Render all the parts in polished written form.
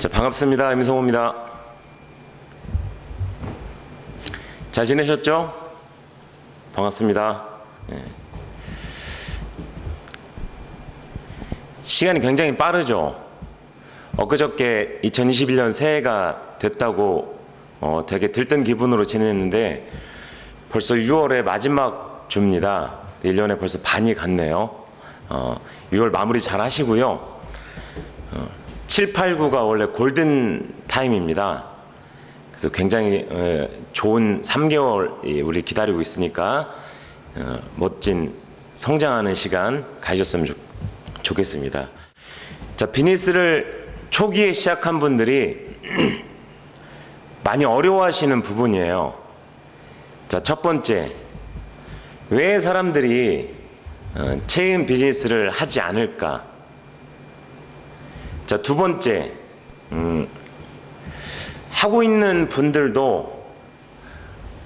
자, 반갑습니다. 임성호입니다. 잘 지내셨죠? 반갑습니다. 시간이 굉장히 빠르죠. 엊그저께 2021년 새해가 됐다고 되게 들뜬 기분으로 지냈는데 벌써 6월의 마지막 주입니다. 1년에 벌써 반이 갔네요. 6월 마무리 잘 하시고요. 7, 8, 9가 원래 골든 타임입니다. 그래서 굉장히 좋은 3개월 우리 기다리고 있으니까 멋진 성장하는 시간 가지셨으면 좋겠습니다. 자, 비즈니스를 초기에 시작한 분들이 많이 어려워하시는 부분이에요. 자, 첫 번째, 왜 사람들이 체인 비즈니스를 하지 않을까? 자, 두 번째, 하고 있는 분들도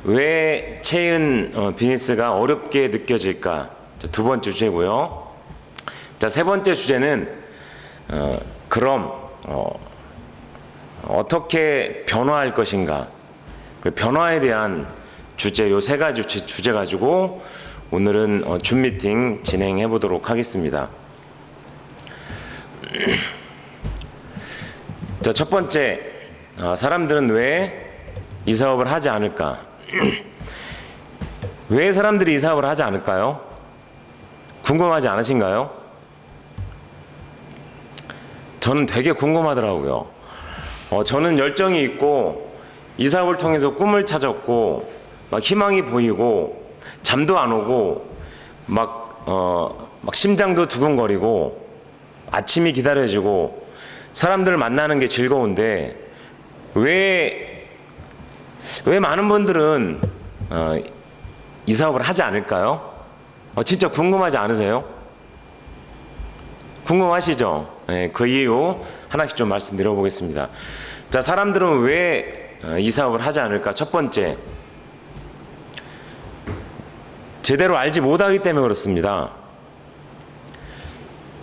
왜 체인 비즈니스가 어렵게 느껴질까? 자, 두 번째 주제고요. 자, 세 번째 주제는 그럼 어떻게 변화할 것인가? 그 변화에 대한 주제, 요 세 가지 주제 가지고 오늘은 줌 미팅 진행해 보도록 하겠습니다. 자, 첫 번째, 사람들은 왜 이 사업을 하지 않을까? 왜 사람들이 이 사업을 하지 않을까요? 궁금하지 않으신가요? 저는 되게 궁금하더라고요. 저는 열정이 있고 이 사업을 통해서 꿈을 찾았고 막 희망이 보이고 잠도 안 오고 막 심장도 두근거리고 아침이 기다려지고 사람들을 만나는 게 즐거운데 왜 많은 분들은 이 사업을 하지 않을까요? 진짜 궁금하지 않으세요? 궁금하시죠? 네, 그 이유 하나씩 좀 말씀드려 보겠습니다. 자, 사람들은 왜 이 사업을 하지 않을까? 첫 번째, 제대로 알지 못하기 때문에 그렇습니다.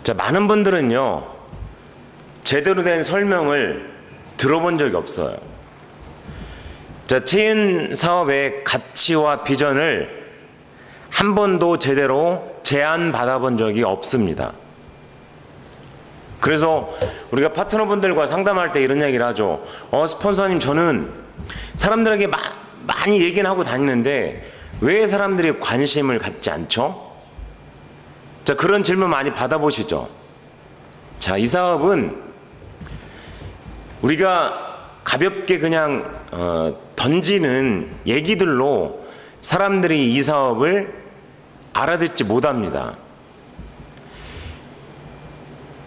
자, 많은 분들은요, 제대로 된 설명을 들어본 적이 없어요. 자, 체인 사업의 가치와 비전을 한 번도 제대로 제안 받아본 적이 없습니다. 그래서 우리가 파트너분들과 상담할 때 이런 얘기를 하죠. 스폰서님, 저는 사람들에게 많이 얘기는 하고 다니는데 왜 사람들이 관심을 갖지 않죠? 자, 그런 질문 많이 받아보시죠. 자, 이 사업은 우리가 가볍게 그냥 던지는 얘기들로 사람들이 이 사업을 알아듣지 못합니다.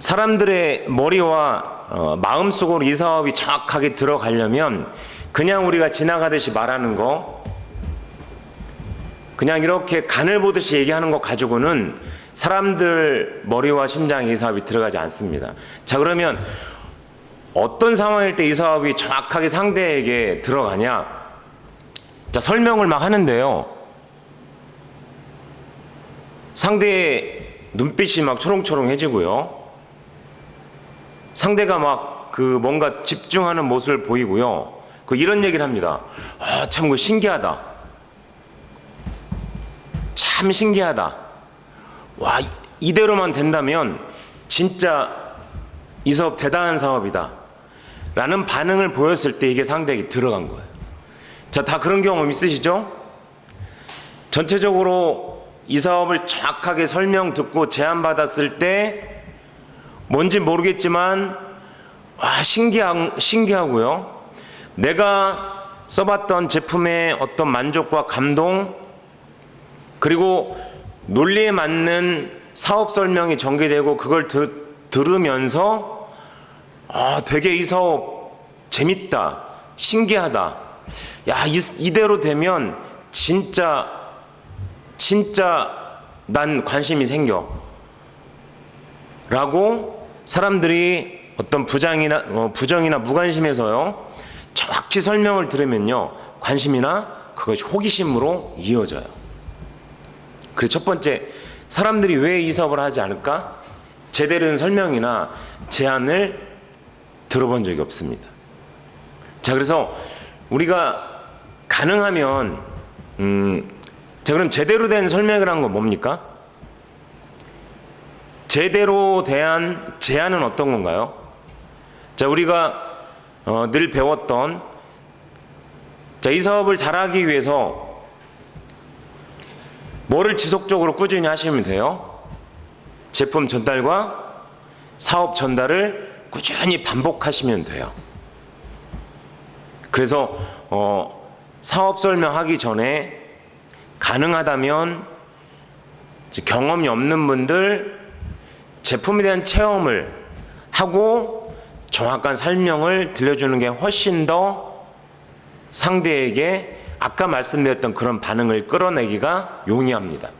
사람들의 머리와 마음속으로 이 사업이 정확하게 들어가려면 그냥 우리가 지나가듯이 말하는 거, 그냥 이렇게 간을 보듯이 얘기하는 거 가지고는 사람들 머리와 심장에 이 사업이 들어가지 않습니다. 자, 그러면 어떤 상황일 때 이 사업이 정확하게 상대에게 들어가냐? 자, 설명을 막 하는데요, 상대의 눈빛이 막 초롱초롱해지고요, 상대가 막 뭔가 집중하는 모습을 보이고요, 이런 얘기를 합니다. 참 신기하다. 참 신기하다. 와, 이대로만 된다면 진짜 이 사업 대단한 사업이다 라는 반응을 보였을 때 이게 상대에게 들어간 거예요. 자, 다 그런 경험 있으시죠? 전체적으로 이 사업을 정확하게 설명 듣고 제안 받았을 때 뭔지 모르겠지만 신기하고요, 내가 써봤던 제품의 어떤 만족과 감동, 그리고 논리에 맞는 사업 설명이 전개되고 그걸 들으면서 되게 이 사업 재밌다, 신기하다, 야, 이대로 되면 진짜 난 관심이 생겨 라고 사람들이 어떤 부정이나 무관심에서요 정확히 설명을 들으면요 관심이나 그것이 호기심으로 이어져요. 그래서 첫 번째, 사람들이 왜 이 사업을 하지 않을까? 제대로 된 설명이나 제안을 들어본 적이 없습니다. 자, 그래서 우리가 가능하면 자, 그럼 제대로 된 설명을 한 건 뭡니까? 제대로 대한 제안은 어떤 건가요? 자, 우리가 늘 배웠던, 자, 이 사업을 잘하기 위해서 뭐를 지속적으로 꾸준히 하시면 돼요? 제품 전달과 사업 전달을 꾸준히 반복하시면 돼요. 그래서 사업 설명하기 전에 가능하다면 경험이 없는 분들 제품에 대한 체험을 하고 정확한 설명을 들려주는 게 훨씬 더 상대에게 아까 말씀드렸던 그런 반응을 끌어내기가 용이합니다.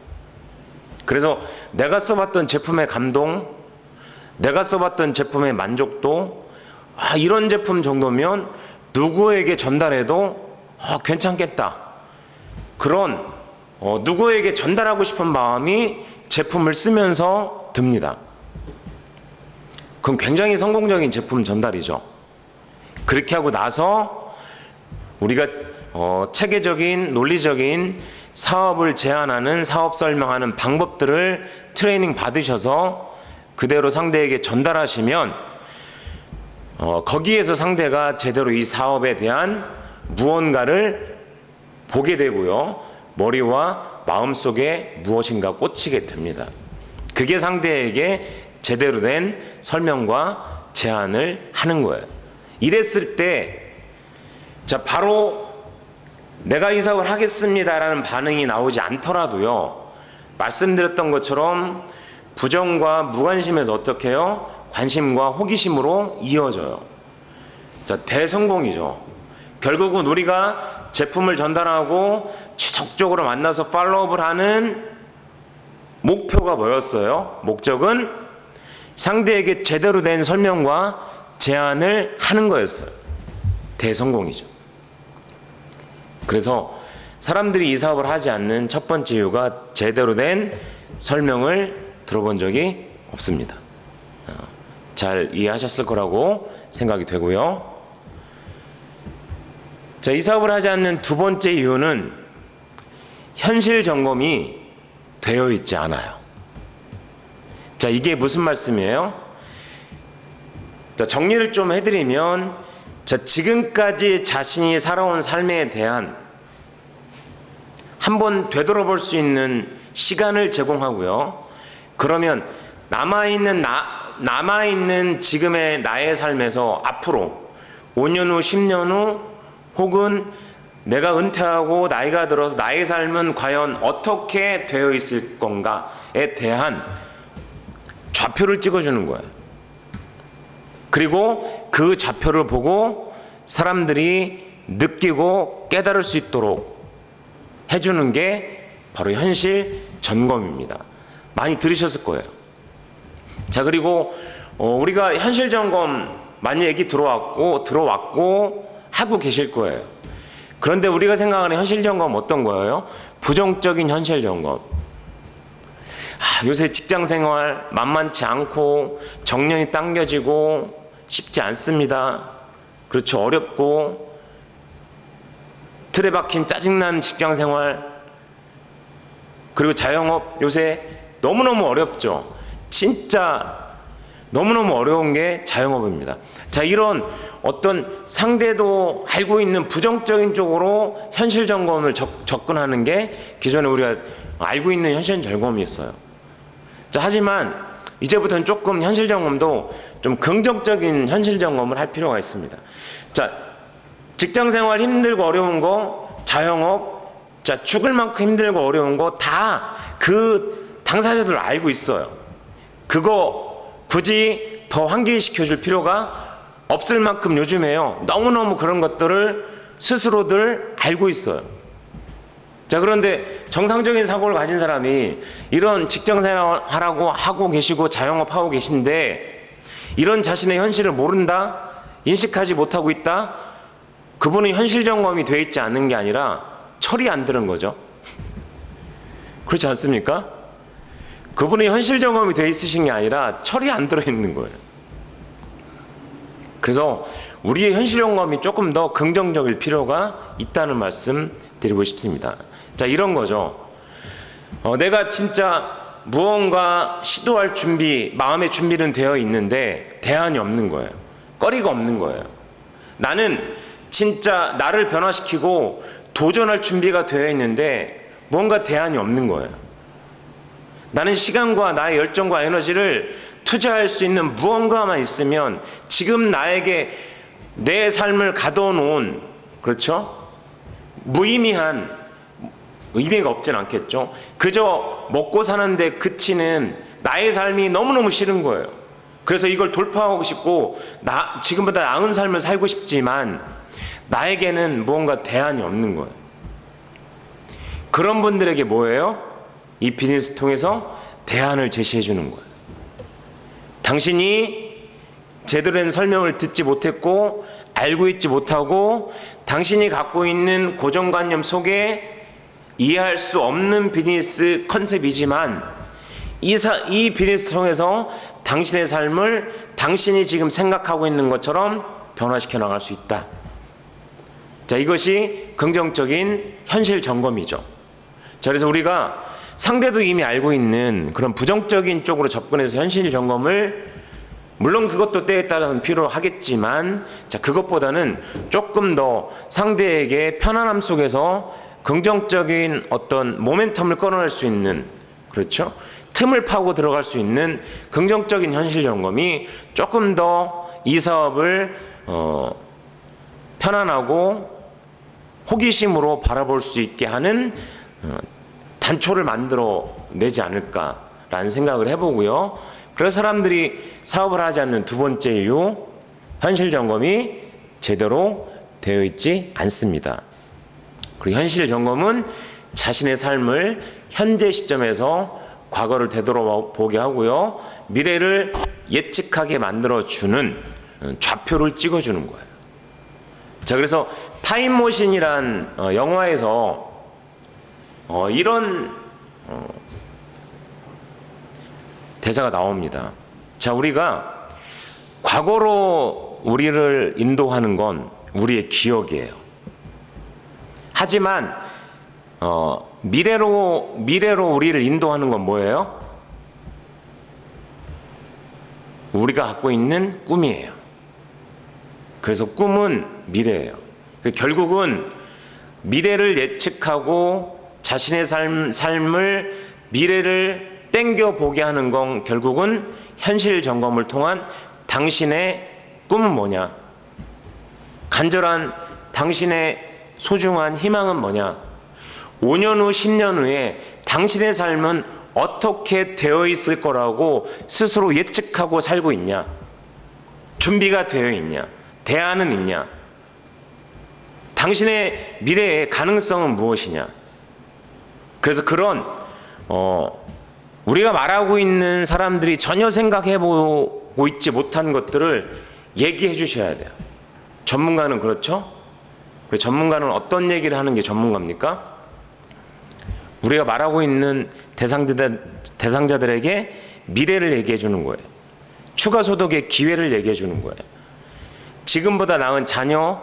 그래서 내가 써봤던 제품의 감동, 내가 써봤던 제품의 만족도, 이런 제품 정도면 누구에게 전달해도 괜찮겠다. 그런 누구에게 전달하고 싶은 마음이 제품을 쓰면서 듭니다. 그럼 굉장히 성공적인 제품 전달이죠. 그렇게 하고 나서 우리가 체계적인 논리적인 사업을 제안하는, 사업 설명하는 방법들을 트레이닝 받으셔서 그대로 상대에게 전달하시면 거기에서 상대가 제대로 이 사업에 대한 무언가를 보게 되고요, 머리와 마음속에 무엇인가 꽂히게 됩니다. 그게 상대에게 제대로 된 설명과 제안을 하는 거예요. 이랬을 때, 자, 바로 내가 이 사업을 하겠습니다라는 반응이 나오지 않더라도요, 말씀드렸던 것처럼 부정과 무관심에서 어떻게 해요? 관심과 호기심으로 이어져요. 자, 대성공이죠. 결국은 우리가 제품을 전달하고 지속적으로 만나서 팔로우업을 하는 목표가 뭐였어요? 목적은 상대에게 제대로 된 설명과 제안을 하는 거였어요. 대성공이죠. 그래서 사람들이 이 사업을 하지 않는 첫 번째 이유가 제대로 된 설명을 들어본 적이 없습니다. 잘 이해하셨을 거라고 생각이 되고요. 자, 이 사업을 하지 않는 두 번째 이유는 현실 점검이 되어 있지 않아요. 자, 이게 무슨 말씀이에요? 자, 정리를 좀 해드리면, 자, 지금까지 자신이 살아온 삶에 대한 한번 되돌아볼 수 있는 시간을 제공하고요. 그러면 남아있는 지금의 나의 삶에서 앞으로 5년 후, 10년 후, 혹은 내가 은퇴하고 나이가 들어서 나의 삶은 과연 어떻게 되어 있을 건가에 대한 좌표를 찍어주는 거예요. 그리고 그 좌표를 보고 사람들이 느끼고 깨달을 수 있도록 해주는 게 바로 현실 점검입니다. 많이 들으셨을 거예요. 자, 그리고 우리가 현실 점검 많이 얘기 들어왔고 하고 계실 거예요. 그런데 우리가 생각하는 현실 점검 어떤 거예요? 부정적인 현실 점검. 요새 직장 생활 만만치 않고 정년이 당겨지고 쉽지 않습니다. 그렇죠. 어렵고 틀에 박힌 짜증나는 직장 생활, 그리고 자영업 요새 너무너무 어렵죠. 진짜 너무너무 어려운 게 자영업입니다. 자, 이런 어떤 상대도 알고 있는 부정적인 쪽으로 현실 점검을 접근하는 게 기존에 우리가 알고 있는 현실 점검이었어요. 자, 하지만 이제부터는 조금 현실 점검도 좀 긍정적인 현실 점검을 할 필요가 있습니다. 자, 직장 생활 힘들고 어려운 거, 자영업, 자, 죽을 만큼 힘들고 어려운 거 다 그 당사자들 알고 있어요. 그거 굳이 더 환기시켜 줄 필요가 없을 만큼 요즘에요, 너무너무 그런 것들을 스스로들 알고 있어요. 자, 그런데 정상적인 사고를 가진 사람이 이런 직장 생활하라고 하고 계시고 자영업하고 계신데 이런 자신의 현실을 모른다, 인식하지 못하고 있다, 그분은 현실 점검이 돼 있지 않은 게 아니라 철이 안 드는 거죠. 그렇지 않습니까? 그분이 현실 점검이 돼 있으신 게 아니라 철이 안 들어 있는 거예요. 그래서 우리의 현실 점검이 조금 더 긍정적일 필요가 있다는 말씀 드리고 싶습니다. 자, 이런 거죠. 내가 진짜 무언가 시도할 준비, 마음의 준비는 되어 있는데 대안이 없는 거예요. 거리가 없는 거예요. 나는 진짜 나를 변화시키고 도전할 준비가 되어 있는데 뭔가 대안이 없는 거예요. 나는 시간과 나의 열정과 에너지를 투자할 수 있는 무언가만 있으면 지금 나에게 내 삶을 가둬놓은, 그렇죠? 무의미한, 의미가 없진 않겠죠. 그저 먹고 사는데 그치는 나의 삶이 너무너무 싫은 거예요. 그래서 이걸 돌파하고 싶고 지금보다 나은 삶을 살고 싶지만 나에게는 무언가 대안이 없는 거예요. 그런 분들에게 뭐예요? 이 비즈니스 통해서 대안을 제시해 주는 거예요. 당신이 제대로 된 설명을 듣지 못했고 알고 있지 못하고 당신이 갖고 있는 고정관념 속에 이해할 수 없는 비즈니스 컨셉이지만 이 비즈니스 통해서 당신의 삶을 당신이 지금 생각하고 있는 것처럼 변화시켜 나갈 수 있다. 자, 이것이 긍정적인 현실 점검이죠. 자, 그래서 우리가 상대도 이미 알고 있는 그런 부정적인 쪽으로 접근해서 현실 점검을, 물론 그것도 때에 따라서는 필요하겠지만, 자, 그것보다는 조금 더 상대에게 편안함 속에서 긍정적인 어떤 모멘텀을 끌어낼 수 있는, 그렇죠? 틈을 파고 들어갈 수 있는 긍정적인 현실 점검이 조금 더 이 사업을 편안하고 호기심으로 바라볼 수 있게 하는 단초를 만들어 내지 않을까라는 생각을 해보고요. 그래서 사람들이 사업을 하지 않는 두 번째 이유, 현실 점검이 제대로 되어 있지 않습니다. 그리고 현실 점검은 자신의 삶을 현재 시점에서 과거를 되돌아보게 하고요, 미래를 예측하게 만들어주는 좌표를 찍어주는 거예요. 자, 그래서 타임머신이란 영화에서 이런 대사가 나옵니다. 자, 우리가 과거로 우리를 인도하는 건 우리의 기억이에요. 하지만 미래로 우리를 인도하는 건 뭐예요? 우리가 갖고 있는 꿈이에요. 그래서 꿈은 미래예요. 결국은 미래를 예측하고 자신의 삶을 미래를 땡겨 보게 하는 건 결국은 현실 점검을 통한 당신의 꿈은 뭐냐? 간절한 당신의 소중한 희망은 뭐냐? 5년 후, 10년 후에 당신의 삶은 어떻게 되어 있을 거라고 스스로 예측하고 살고 있냐? 준비가 되어 있냐? 대안은 있냐? 당신의 미래의 가능성은 무엇이냐? 그래서 그런 우리가 말하고 있는 사람들이 전혀 생각해보고 있지 못한 것들을 얘기해 주셔야 돼요. 전문가는 그렇죠? 전문가는 어떤 얘기를 하는 게 전문가입니까? 우리가 말하고 있는 대상자들에게 미래를 얘기해 주는 거예요. 추가 소득의 기회를 얘기해 주는 거예요. 지금보다 나은 자녀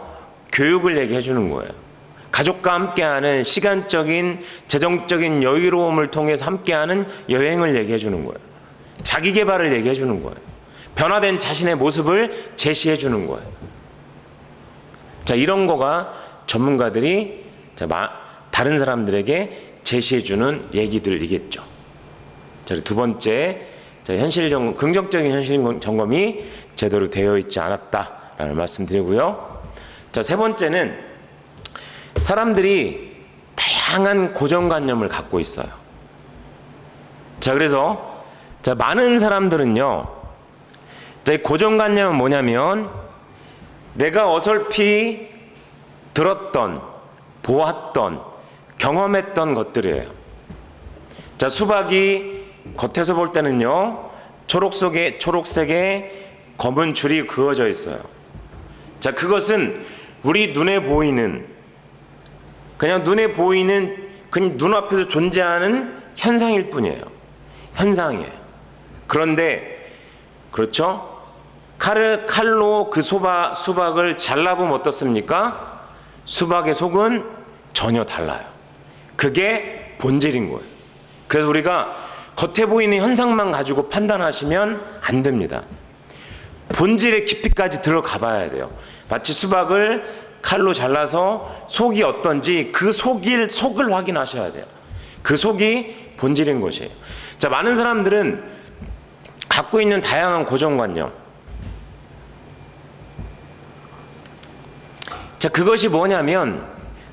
교육을 얘기해 주는 거예요. 가족과 함께하는 시간적인 재정적인 여유로움을 통해서 함께하는 여행을 얘기해 주는 거예요. 자기 개발을 얘기해 주는 거예요. 변화된 자신의 모습을 제시해 주는 거예요. 자, 이런 거가 전문가들이 다른 사람들에게 제시해 주는 얘기들이겠죠. 자, 두 번째, 긍정적인 현실 점검이 제대로 되어 있지 않았다라는 말씀드리고요. 자, 세 번째는 사람들이 다양한 고정관념을 갖고 있어요. 자, 그래서 많은 사람들은요, 이 고정관념은 뭐냐면 내가 어설피 들었던, 보았던, 경험했던 것들이에요. 자, 수박이 겉에서 볼 때는요, 초록색에 검은 줄이 그어져 있어요. 자, 그것은 우리 눈에 보이는, 그냥 눈앞에서 존재하는 현상일 뿐이에요. 현상이에요. 그런데, 그렇죠? 칼로 그 수박을 잘라보면 어떻습니까? 수박의 속은 전혀 달라요. 그게 본질인 거예요. 그래서 우리가 겉에 보이는 현상만 가지고 판단하시면 안 됩니다. 본질의 깊이까지 들어가 봐야 돼요. 마치 수박을 칼로 잘라서 속이 어떤지 그 속을 확인하셔야 돼요. 그 속이 본질인 것이에요. 자, 많은 사람들은 갖고 있는 다양한 고정관념. 자, 그것이 뭐냐면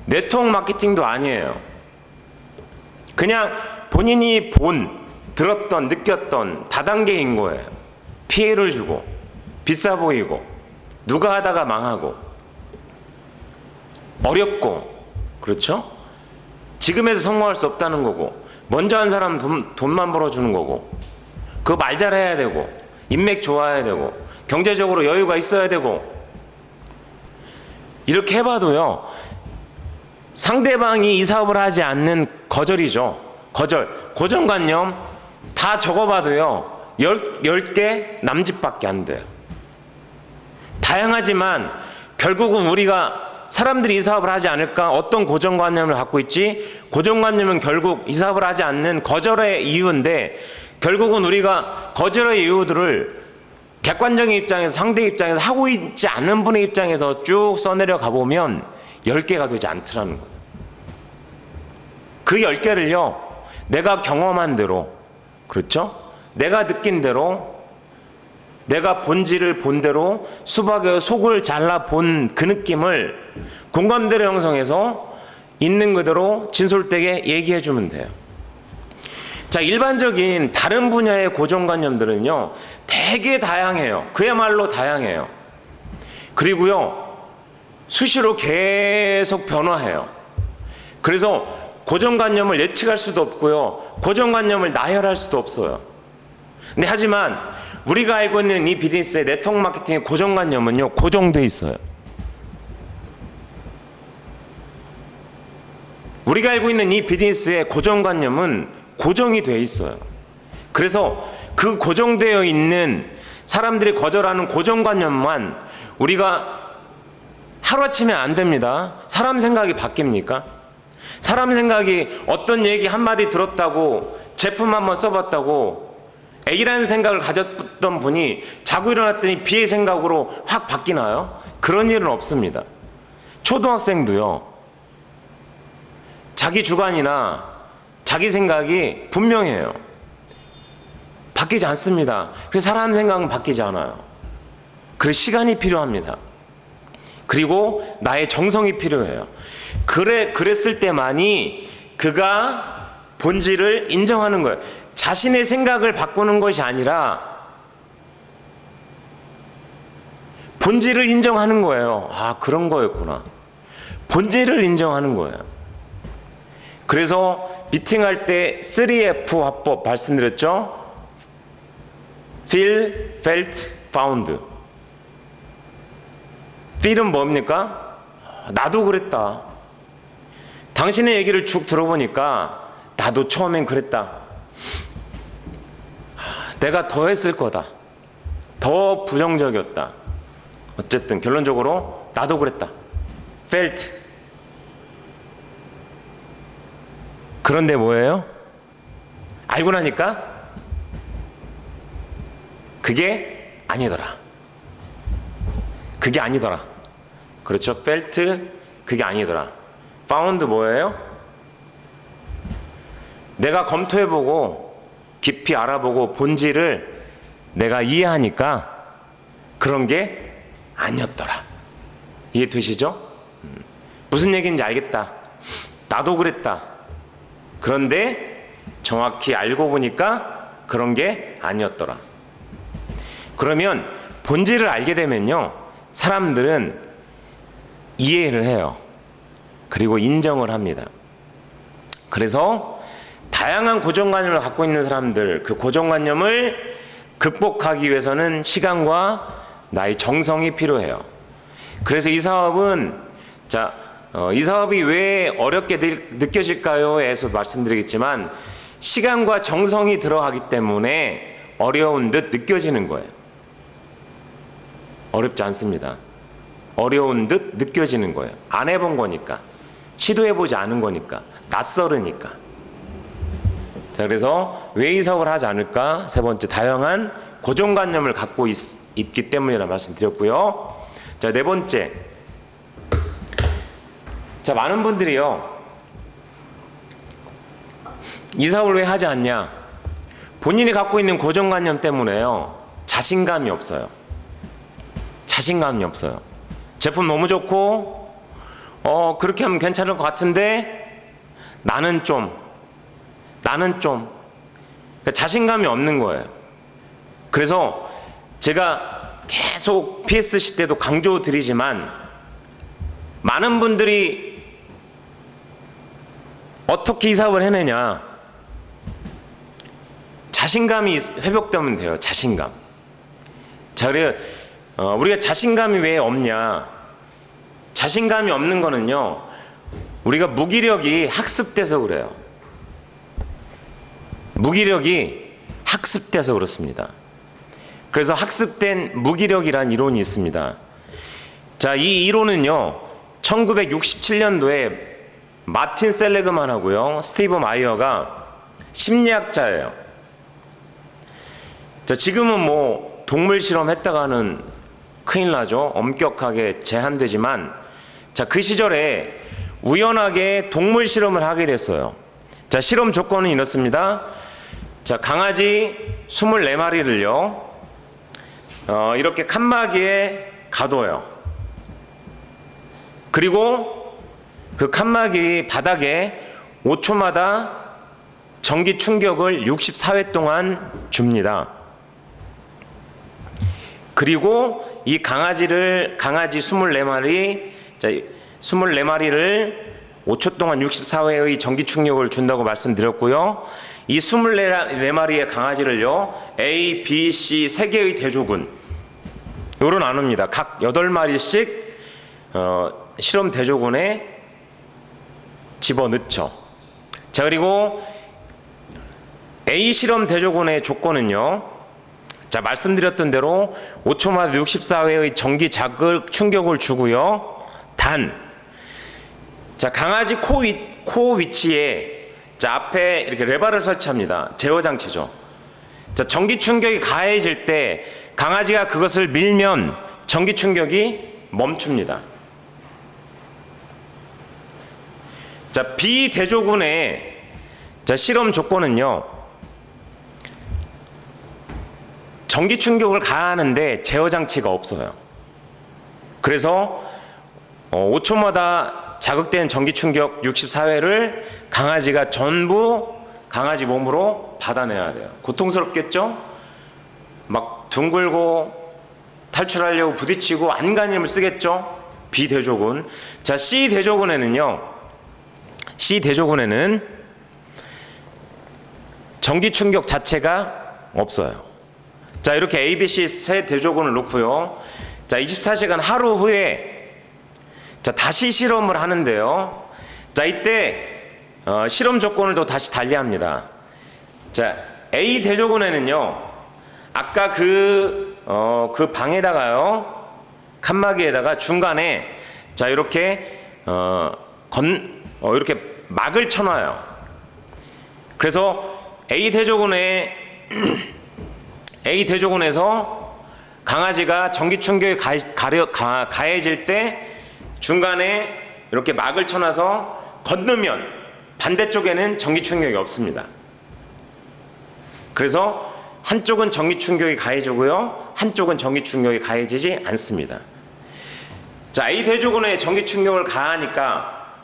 네트워크 마케팅도 아니에요. 그냥 본인이 들었던, 느꼈던 다단계인 거예요. 피해를 주고, 비싸 보이고, 누가 하다가 망하고, 어렵고, 그렇죠? 지금에서 성공할 수 없다는 거고, 먼저 한 사람 돈만 벌어주는 거고, 그거 말 잘해야 되고, 인맥 좋아야 되고, 경제적으로 여유가 있어야 되고, 이렇게 해봐도요, 상대방이 이 사업을 하지 않는 거절이죠. 고정관념 다 적어봐도요, 10개 남짓밖에 안 돼요. 다양하지만 결국은 우리가 사람들이 이 사업을 하지 않을까? 어떤 고정관념을 갖고 있지? 고정관념은 결국 이 사업을 하지 않는 거절의 이유인데, 결국은 우리가 거절의 이유들을 객관적인 입장에서, 상대 입장에서 하고 있지 않은 분의 입장에서 쭉 써내려 가보면 10개가 되지 않더라는 거예요. 그 10개를요, 내가 경험한 대로, 그렇죠? 내가 느낀 대로, 내가 본질을 본 대로 수박의 속을 잘라 본 그 느낌을 공감대를 형성해서 있는 그대로 진솔되게 얘기해 주면 돼요. 자, 일반적인 다른 분야의 고정관념들은요, 되게 다양해요. 그야말로 다양해요. 그리고요, 수시로 계속 변화해요. 그래서 고정관념을 예측할 수도 없고요, 고정관념을 나열할 수도 없어요. 근데 하지만 우리가 알고 있는 이 비즈니스의 네트워크 마케팅의 고정관념은요, 고정돼 있어요. 우리가 알고 있는 이 비즈니스의 고정관념은 고정이 돼 있어요. 그래서 그 고정되어 있는 사람들이 거절하는 고정관념만 우리가 하루아침에 안 됩니다. 사람 생각이 바뀝니까? 사람 생각이 어떤 얘기 한마디 들었다고, 제품 한번 써봤다고 A라는 생각을 가졌던 분이 자고 일어났더니 B의 생각으로 확 바뀌나요? 그런 일은 없습니다. 초등학생도요, 자기 주관이나 자기 생각이 분명해요. 바뀌지 않습니다. 그래서 사람 생각은 바뀌지 않아요. 그래서 시간이 필요합니다. 그리고 나의 정성이 필요해요. 그랬을 때만이 그가 본질을 인정하는 거예요. 자신의 생각을 바꾸는 것이 아니라 본질을 인정하는 거예요. 아, 그런 거였구나. 본질을 인정하는 거예요. 그래서 미팅할 때 3F 화법 말씀드렸죠? Feel, Felt, Found. Feel은 뭡니까? 나도 그랬다. 당신의 얘기를 쭉 들어보니까 나도 처음엔 그랬다. 내가 더 했을 거다. 더 부정적이었다. 어쨌든 결론적으로 나도 그랬다. Felt. 그런데 뭐예요? 알고 나니까 그게 아니더라. 그게 아니더라. 그렇죠? Felt, 그게 아니더라. Found 뭐예요? 내가 검토해보고 깊이 알아보고 본질을 내가 이해하니까 그런 게 아니었더라. 이해되시죠? 무슨 얘기인지 알겠다. 나도 그랬다. 그런데 정확히 알고 보니까 그런 게 아니었더라. 그러면 본질을 알게 되면요, 사람들은 이해를 해요. 그리고 인정을 합니다. 그래서 다양한 고정관념을 갖고 있는 사람들, 그 고정관념을 극복하기 위해서는 시간과 나의 정성이 필요해요. 그래서 이 사업은, 이 사업이 왜 어렵게 느껴질까요?에서 말씀드리겠지만, 시간과 정성이 들어가기 때문에 어려운 듯 느껴지는 거예요. 어렵지 않습니다. 어려운 듯 느껴지는 거예요. 안 해본 거니까. 시도해보지 않은 거니까. 낯설으니까. 자, 그래서 왜 이사업을 하지 않을까? 세 번째, 다양한 고정관념을 갖고 있기 때문이라는 말씀 드렸고요. 자, 네 번째. 자, 많은 분들이요, 이사업을 왜 하지 않냐? 본인이 갖고 있는 고정관념 때문에요, 자신감이 없어요. 자신감이 없어요. 제품 너무 좋고, 그렇게 하면 괜찮을 것 같은데, 나는 좀, 그러니까 자신감이 없는 거예요. 그래서 제가 계속 PSC 때도 강조드리지만, 많은 분들이 어떻게 이 사업을 해내냐? 자신감이 회복되면 돼요. 자신감. 자, 그래 우리가 자신감이 왜 없냐? 자신감이 없는 거는요, 우리가 무기력이 학습돼서 그래요. 무기력이 학습돼서 그렇습니다. 그래서 학습된 무기력이란 이론이 있습니다. 자, 이 이론은요, 1967년도에 마틴 셀레그만하고요, 스티브 마이어가 심리학자예요. 자, 지금은 뭐 동물 실험했다가는 큰일 나죠. 엄격하게 제한되지만, 자, 그 시절에 우연하게 동물 실험을 하게 됐어요. 자, 실험 조건은 이렇습니다. 자, 강아지 24마리를요, 이렇게 칸막이에 가둬요. 그리고 그 칸막이 바닥에 5초마다 전기 충격을 64회 동안 줍니다. 그리고 이 강아지 24마리, 자, 24마리를 5초 동안 64회의 전기 충격을 준다고 말씀드렸고요. 이 24마리의 강아지를요, A, B, C 3개의 대조군 으로 나눕니다. 각 8마리씩 실험 대조군에 집어넣죠. 자, 그리고 A 실험 대조군의 조건은요, 자, 말씀드렸던 대로 5초마다 64회의 전기 자극 충격을 주고요. 단, 자, 강아지 코 위치에, 자, 앞에 이렇게 레버를 설치합니다. 제어 장치죠. 자, 전기 충격이 가해질 때 강아지가 그것을 밀면 전기 충격이 멈춥니다. 자, B 대조군의, 자, 실험 조건은요, 전기 충격을 가하는데 제어 장치가 없어요. 그래서 5초마다 자극된 전기 충격 64회를 강아지가 전부 강아지 몸으로 받아내야 돼요. 고통스럽겠죠? 막 둥글고 탈출하려고 부딪히고 안간힘을 쓰겠죠? B 대조군. 자, C 대조군에는요, C 대조군에는 전기 충격 자체가 없어요. 자, 이렇게 A, B, C 세 대조군을 놓고요, 자, 24시간 하루 후에, 자, 다시 실험을 하는데요. 자, 이때 실험 조건을 또 다시 달리합니다. 자, A 대조군에는요, 아까 그 방에다가요, 칸막이에다가 중간에, 자, 이렇게 이렇게 막을 쳐놔요. 그래서 A 대조군에서 강아지가 전기 충격이 가해질 때 중간에 이렇게 막을 쳐놔서 건너면 반대쪽에는 전기 충격이 없습니다. 그래서 한쪽은 전기 충격이 가해지고요, 한쪽은 전기 충격이 가해지지 않습니다. 자, A 대조군에 전기 충격을 가하니까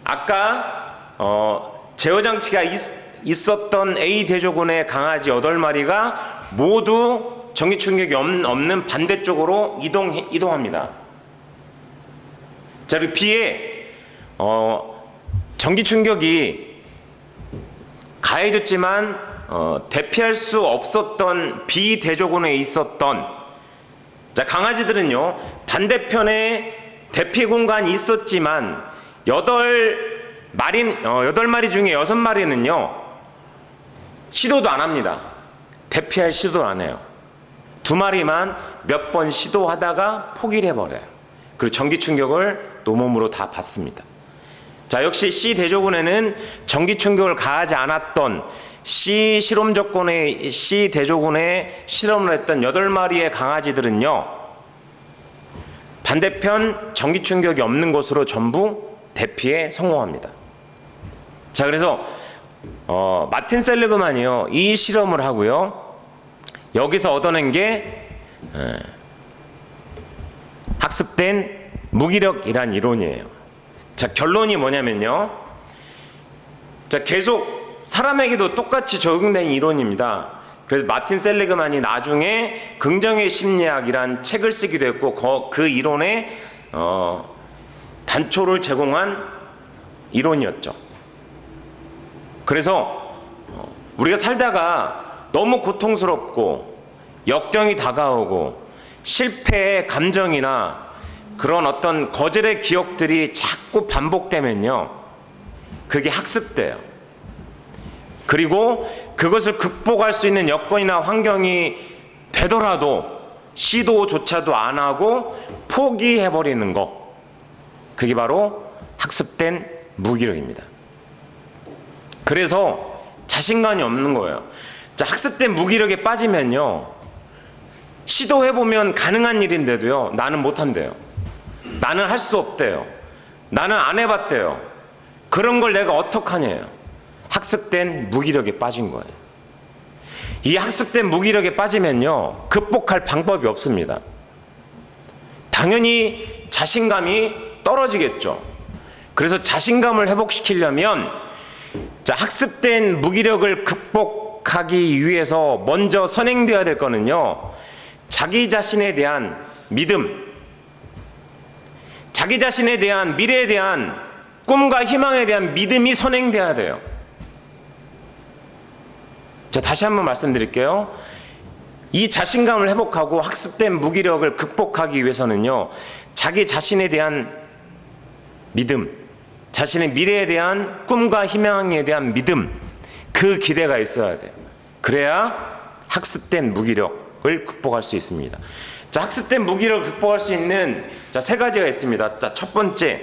아까 제어 장치가 있었던 A 대조군의 강아지 8마리가 모두 전기 충격이 없는 반대쪽으로 이동합니다. 자, 그리고 B에 전기 충격이 가해졌지만 대피할 수 없었던 B 대조군에 있었던, 자, 강아지들은요, 반대편에 대피 공간이 있었지만 8마리 중에 6마리는요 시도도 안 합니다. 대피할 시도도 안 해요. 2마리만 몇 번 시도하다가 포기를 해버려요. 그리고 전기 충격을 온몸으로 다 받습니다. 자, 역시 C 대조군에는 전기 충격을 가하지 않았던 C 실험 조건의 C 대조군에 실험을 했던 8마리의 강아지들은요, 반대편 전기 충격이 없는 곳으로 전부 대피에 성공합니다. 자, 그래서 마틴 셀리그만이요, 이 실험을 하고요, 여기서 얻어낸 게 학습된 무기력이란 이론이에요. 자, 결론이 뭐냐면요, 자, 계속 사람에게도 똑같이 적용된 이론입니다. 그래서 마틴 셀리그만이 나중에 긍정의 심리학이란 책을 쓰기도 했고, 그 이론의 단초를 제공한 이론이었죠. 그래서 우리가 살다가 너무 고통스럽고 역경이 다가오고 실패의 감정이나 그런 어떤 거절의 기억들이 자꾸 반복되면요, 그게 학습돼요. 그리고 그것을 극복할 수 있는 여건이나 환경이 되더라도 시도조차도 안 하고 포기해버리는 거, 그게 바로 학습된 무기력입니다. 그래서 자신감이 없는 거예요. 자, 학습된 무기력에 빠지면요, 시도해보면 가능한 일인데도요, 나는 못한대요. 나는 할 수 없대요. 나는 안 해봤대요. 그런 걸 내가 어떡하냐요. 학습된 무기력에 빠진 거예요. 이 학습된 무기력에 빠지면요, 극복할 방법이 없습니다. 당연히 자신감이 떨어지겠죠. 그래서 자신감을 회복시키려면, 자, 학습된 무기력을 극복하기 위해서 먼저 선행되어야 될 거는요, 자기 자신에 대한 믿음, 자기 자신에 대한 미래에 대한 꿈과 희망에 대한 믿음이 선행돼야 돼요. 자, 다시 한번 말씀드릴게요. 이 자신감을 회복하고 학습된 무기력을 극복하기 위해서는요, 자기 자신에 대한 믿음, 자신의 미래에 대한 꿈과 희망에 대한 믿음, 그 기대가 있어야 돼요. 그래야 학습된 무기력을 극복할 수 있습니다. 자, 학습된 무기력을 극복할 수 있는, 자, 3가지가 있습니다. 자, 첫 번째,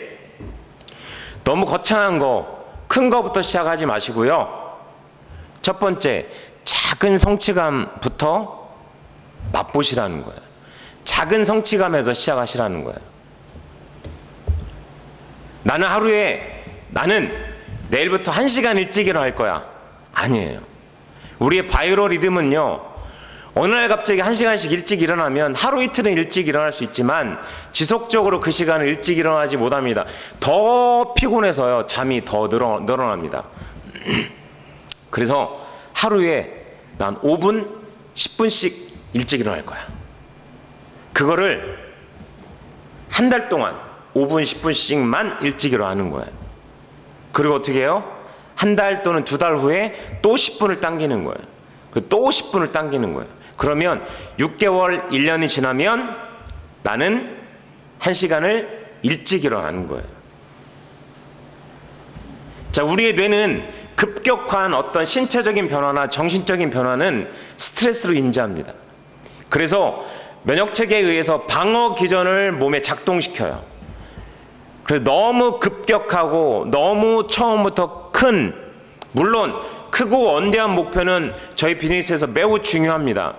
너무 거창한 거, 큰 거부터 시작하지 마시고요. 첫 번째, 작은 성취감부터 맛보시라는 거예요. 작은 성취감에서 시작하시라는 거예요. 나는 내일부터 1시간 일찍 일어날 거야. 아니에요. 우리의 바이오 리듬은요, 어느 날 갑자기 1시간씩 일찍 일어나면 하루 이틀은 일찍 일어날 수 있지만 지속적으로 그 시간을 일찍 일어나지 못합니다. 더 피곤해서요, 잠이 더 늘어납니다. 그래서 하루에 난 5분, 10분씩 일찍 일어날 거야. 그거를 한 달 동안 5분, 10분씩만 일찍 일어나는 거예요. 그리고 어떻게 해요? 한 달 또는 2달 후에 또 10분을 당기는 거예요. 그리고 또 10분을 당기는 거예요. 그러면 6개월, 1년이 지나면 나는 1시간을 일찍 일어나는 거예요. 자, 우리의 뇌는 급격한 어떤 신체적인 변화나 정신적인 변화는 스트레스로 인지합니다. 그래서 면역체계에 의해서 방어 기전을 몸에 작동시켜요. 그래서 너무 급격하고 너무 처음부터 물론 크고 원대한 목표는 저희 비즈니스에서 매우 중요합니다.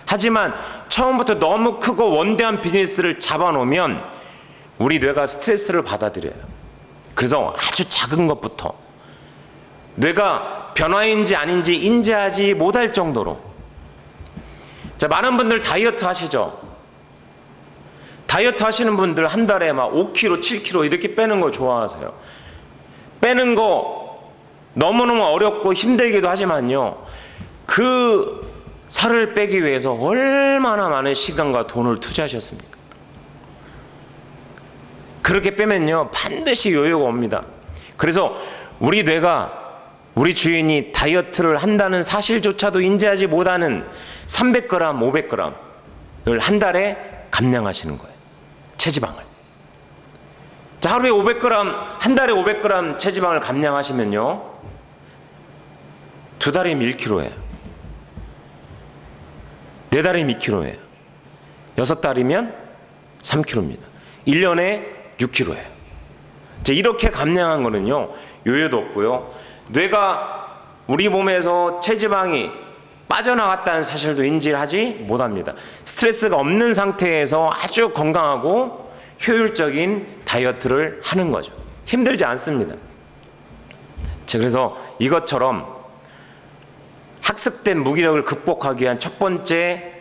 하지만 처음부터 너무 크고 원대한 비즈니스를 잡아놓으면 우리 뇌가 스트레스를 받아들여요. 그래서 아주 작은 것부터, 뇌가 변화인지 아닌지 인지하지 못할 정도로. 자, 많은 분들 다이어트 하시죠? 다이어트 하시는 분들 한 달에 막 5kg, 7kg 이렇게 빼는 걸 좋아하세요. 빼는 거 너무너무 어렵고 힘들기도 하지만요, 그 살을 빼기 위해서 얼마나 많은 시간과 돈을 투자하셨습니까? 그렇게 빼면요, 반드시 요요가 옵니다. 그래서 우리 뇌가, 우리 주인이 다이어트를 한다는 사실조차도 인지하지 못하는 300g, 500g을 한 달에 감량하시는 거예요. 체지방을. 자, 하루에 500g, 한 달에 500g 체지방을 감량하시면요, 2달이면 1kg예요. 4달이면 2kg예요. 6달이면 3kg입니다. 1년에 6kg예요. 이렇게 감량한 거는요, 요요도 없고요. 뇌가 우리 몸에서 체지방이 빠져나갔다는 사실도 인지를 하지 못합니다. 스트레스가 없는 상태에서 아주 건강하고 효율적인 다이어트를 하는 거죠. 힘들지 않습니다. 그래서 이것처럼 학습된 무기력을 극복하기 위한 첫 번째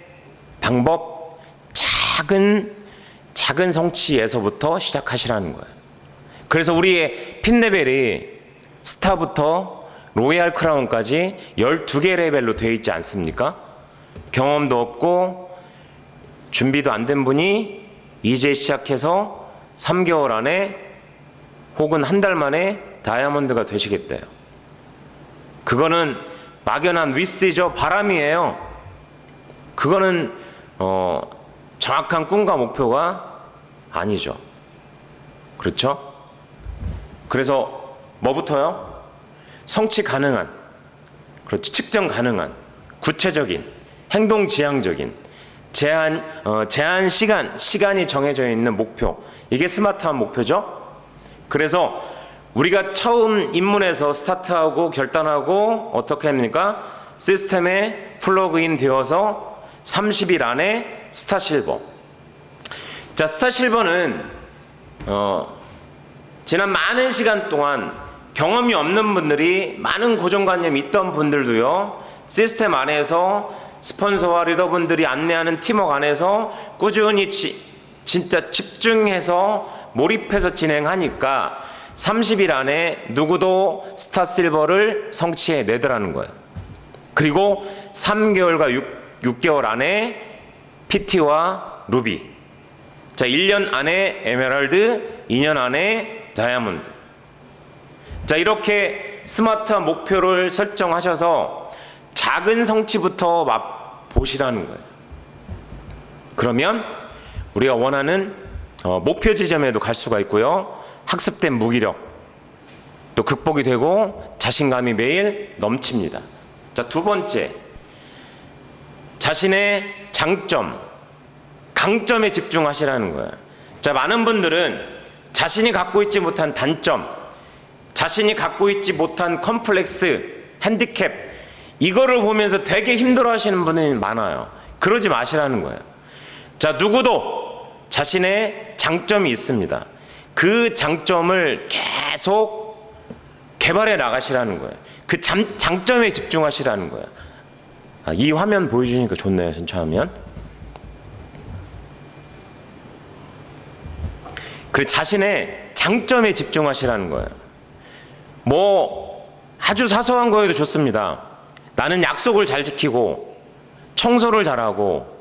방법, 작은 성취에서부터 시작하시라는 거예요. 그래서 우리의 핀 레벨이 스타부터 로얄 크라운까지 12개 레벨로 되어 있지 않습니까? 경험도 없고 준비도 안 된 분이 이제 시작해서 3개월 안에 혹은 한 달 만에 다이아몬드가 되시겠대요. 그거는 막연한 위시죠. 바람이에요. 그거는 정확한 꿈과 목표가 아니죠. 그렇죠? 그래서 뭐부터요? 성취 가능한, 그렇지, 측정 가능한, 구체적인, 행동 지향적인, 제한 시간이 정해져 있는 목표. 이게 스마트한 목표죠. 그래서 우리가 처음 입문해서 스타트하고 결단하고 어떻게 합니까? 시스템에 플러그인 되어서 30일 안에 스타 실버. 자, 스타 실버는 지난 많은 시간 동안 경험이 없는 분들이, 많은 고정관념이 있던 분들도요, 시스템 안에서 스폰서와 리더분들이 안내하는 팀워크 안에서 꾸준히 진짜 집중해서 몰입해서 진행하니까 30일 안에 누구도 스타 실버를 성취해 내더라는 거예요. 그리고 3개월과 6개월 안에 PT와 루비. 자, 1년 안에 에메랄드, 2년 안에 다이아몬드. 자, 이렇게 스마트한 목표를 설정하셔서 작은 성취부터 맛보시라는 거예요. 그러면 우리가 원하는 목표 지점에도 갈 수가 있고요. 학습된 무기력 또 극복이 되고 자신감이 매일 넘칩니다. 자, 두 번째, 자신의 장점, 강점에 집중하시라는 거예요. 자, 많은 분들은 자신이 갖고 있지 못한 단점, 자신이 갖고 있지 못한 컴플렉스, 핸디캡, 이거를 보면서 되게 힘들어 하시는 분이 많아요. 그러지 마시라는 거예요. 자, 누구도 자신의 장점이 있습니다. 그 장점을 계속 개발해 나가시라는 거예요. 그 장점에 집중하시라는 거예요. 이 화면 보여주니까 좋네요. 전체 화면. 그 자신의 장점에 집중하시라는 거예요. 뭐 아주 사소한 거에도 좋습니다. 나는 약속을 잘 지키고, 청소를 잘하고,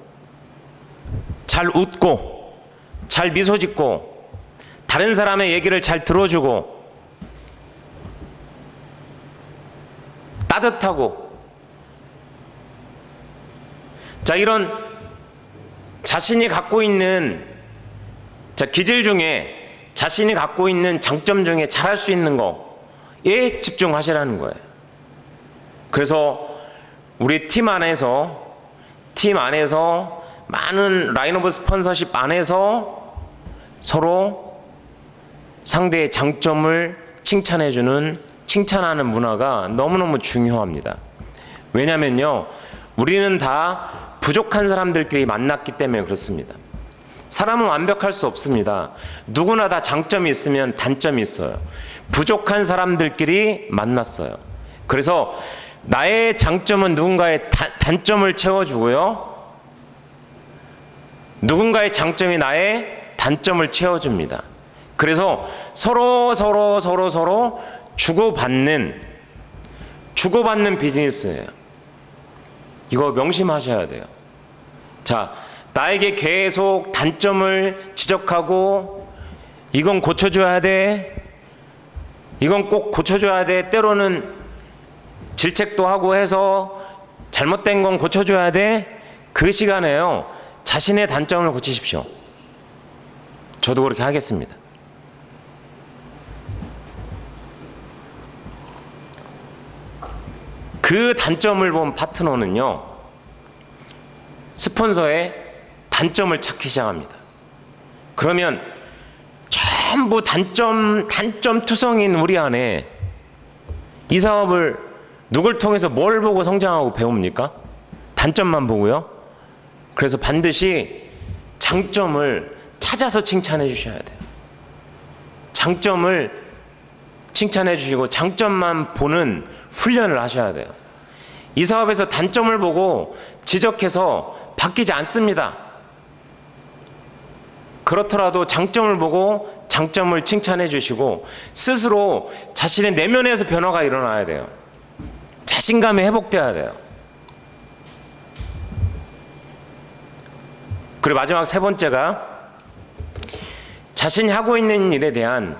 잘 웃고, 잘 미소 짓고, 다른 사람의 얘기를 잘 들어주고, 따뜻하고. 자, 이런 자신이 갖고 있는 기질 중에, 자신이 갖고 있는 장점 중에 잘할 수 있는 거에 집중하시라는 거예요. 그래서 우리 팀 안에서 많은 라인 오브 스폰서십 안에서 서로 상대의 장점을 칭찬하는 문화가 너무너무 중요합니다. 왜냐면요, 우리는 다 부족한 사람들끼리 만났기 때문에 그렇습니다. 사람은 완벽할 수 없습니다. 누구나 다 장점이 있으면 단점이 있어요. 부족한 사람들끼리 만났어요. 그래서 나의 장점은 누군가의 단점을 채워주고요, 누군가의 장점이 나의 단점을 채워줍니다. 그래서 서로 주고받는 비즈니스예요. 이거 명심하셔야 돼요. 자, 나에게 계속 단점을 지적하고, 이건 고쳐줘야 돼, 이건 꼭 고쳐줘야 돼, 때로는 질책도 하고 해서 잘못된 건 고쳐줘야 돼. 그 시간에요, 자신의 단점을 고치십시오. 저도 그렇게 하겠습니다. 그 단점을 본 파트너는요, 스폰서의 단점을 찾기 시작합니다. 그러면 전부 단점 투성인 우리 안에 이 사업을 누굴 통해서 뭘 보고 성장하고 배웁니까? 단점만 보고요. 그래서 반드시 장점을 찾아서 칭찬해 주셔야 돼요. 장점을 칭찬해 주시고 장점만 보는 훈련을 하셔야 돼요. 이 사업에서 단점을 보고 지적해서 바뀌지 않습니다. 그렇더라도 장점을 보고 장점을 칭찬해 주시고 스스로 자신의 내면에서 변화가 일어나야 돼요. 자신감이 회복돼야 돼요. 그리고 마지막 세 번째가 자신이 하고 있는 일에 대한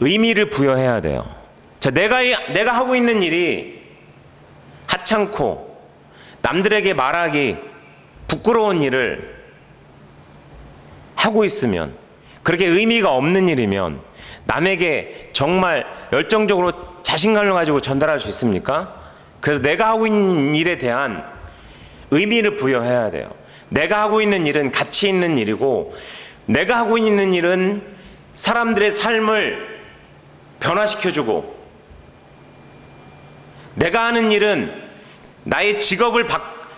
의미를 부여해야 돼요. 자, 내가 하고 있는 일이 하찮고 남들에게 말하기 부끄러운 일을 하고 있으면, 그렇게 의미가 없는 일이면 남에게 정말 열정적으로 자신감을 가지고 전달할 수 있습니까? 그래서 내가 하고 있는 일에 대한 의미를 부여해야 돼요. 내가 하고 있는 일은 가치 있는 일이고, 내가 하고 있는 일은 사람들의 삶을 변화시켜주고, 내가 하는 일은 나의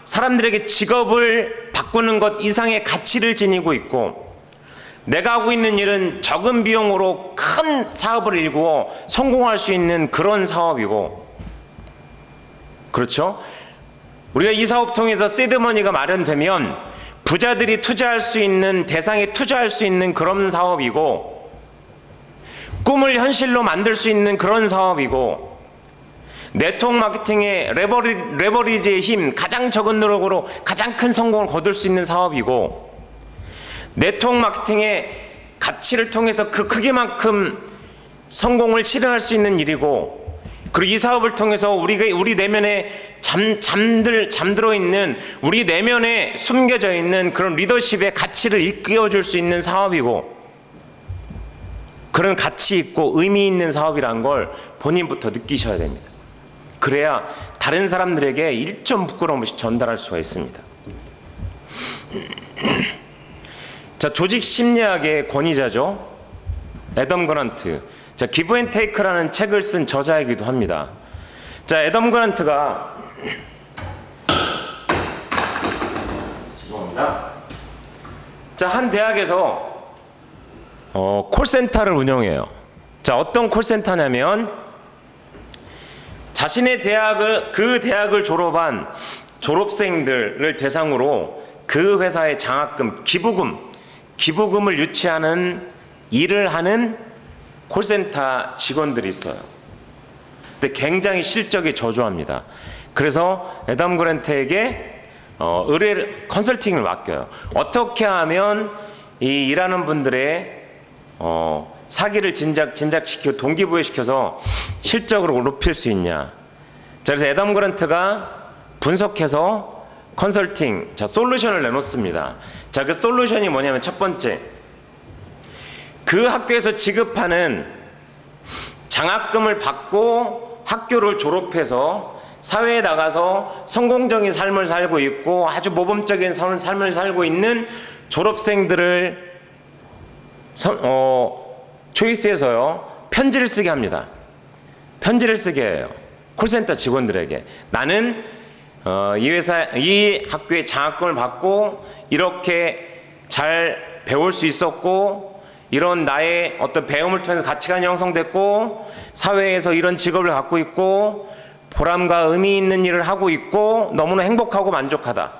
사람들에게 직업을 바꾸는 것 이상의 가치를 지니고 있고, 내가 하고 있는 일은 적은 비용으로 큰 사업을 일구어 성공할 수 있는 그런 사업이고, 그렇죠? 우리가 이 사업 통해서 시드머니가 마련되면 부자들이 투자할 수 있는, 대상에 투자할 수 있는 그런 사업이고, 꿈을 현실로 만들 수 있는 그런 사업이고, 네트워크 마케팅의 레버리지의 힘, 가장 적은 노력으로 가장 큰 성공을 거둘 수 있는 사업이고, 네트워크 마케팅의 가치를 통해서 그 크기만큼 성공을 실현할 수 있는 일이고, 그리고 이 사업을 통해서 우리 내면에 잠들어 있는, 우리 내면에 숨겨져 있는 그런 리더십의 가치를 일깨워줄 수 있는 사업이고, 그런 가치 있고 의미 있는 사업이란 걸 본인부터 느끼셔야 됩니다. 그래야 다른 사람들에게 일점 부끄러움 없이 전달할 수가 있습니다. 자, 조직 심리학의 권위자죠. 애덤 그란트. 자, 기브 앤 테이크라는 책을 쓴 저자이기도 합니다. 자, 애덤 그란트가 죄송합니다. 자, 한 대학에서 콜센터를 운영해요. 자, 어떤 콜센터냐면 자신의 그 대학을 졸업한 졸업생들을 대상으로 그 회사의 장학금, 기부금을 유치하는 일을 하는 콜센터 직원들이 있어요. 근데 굉장히 실적이 저조합니다. 그래서 애덤 그란트에게 컨설팅을 맡겨요. 어떻게 하면 이 일하는 분들의 사기를 진작시키고 동기부여시켜서 실적으로 높일 수 있냐. 자, 그래서 애덤 그란트가 분석해서 컨설팅, 자, 솔루션을 내놓습니다. 자, 그 솔루션이 뭐냐면, 첫 번째, 그 학교에서 지급하는 장학금을 받고 학교를 졸업해서 사회에 나가서 성공적인 삶을 살고 있고 아주 모범적인 삶을 살고 있는 졸업생들을 초이스해서요, 편지를 쓰게 합니다. 편지를 쓰게 해요. 콜센터 직원들에게. 나는 이 학교에 장학금을 받고 이렇게 잘 배울 수 있었고, 이런 나의 어떤 배움을 통해서 가치관이 형성됐고, 사회에서 이런 직업을 갖고 있고, 보람과 의미 있는 일을 하고 있고, 너무나 행복하고 만족하다.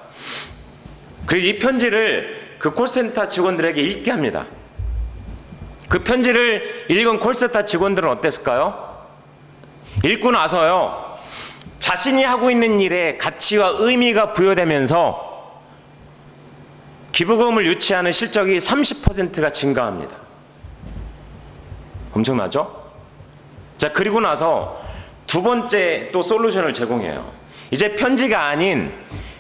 그래서 이 편지를 그 콜센터 직원들에게 읽게 합니다. 그 편지를 읽은 콜센터 직원들은 어땠을까요? 읽고 나서요, 자신이 하고 있는 일에 가치와 의미가 부여되면서 기부금을 유치하는 실적이 30%가 증가합니다. 엄청나죠? 자, 그리고 나서 두 번째 또 솔루션을 제공해요. 이제 편지가 아닌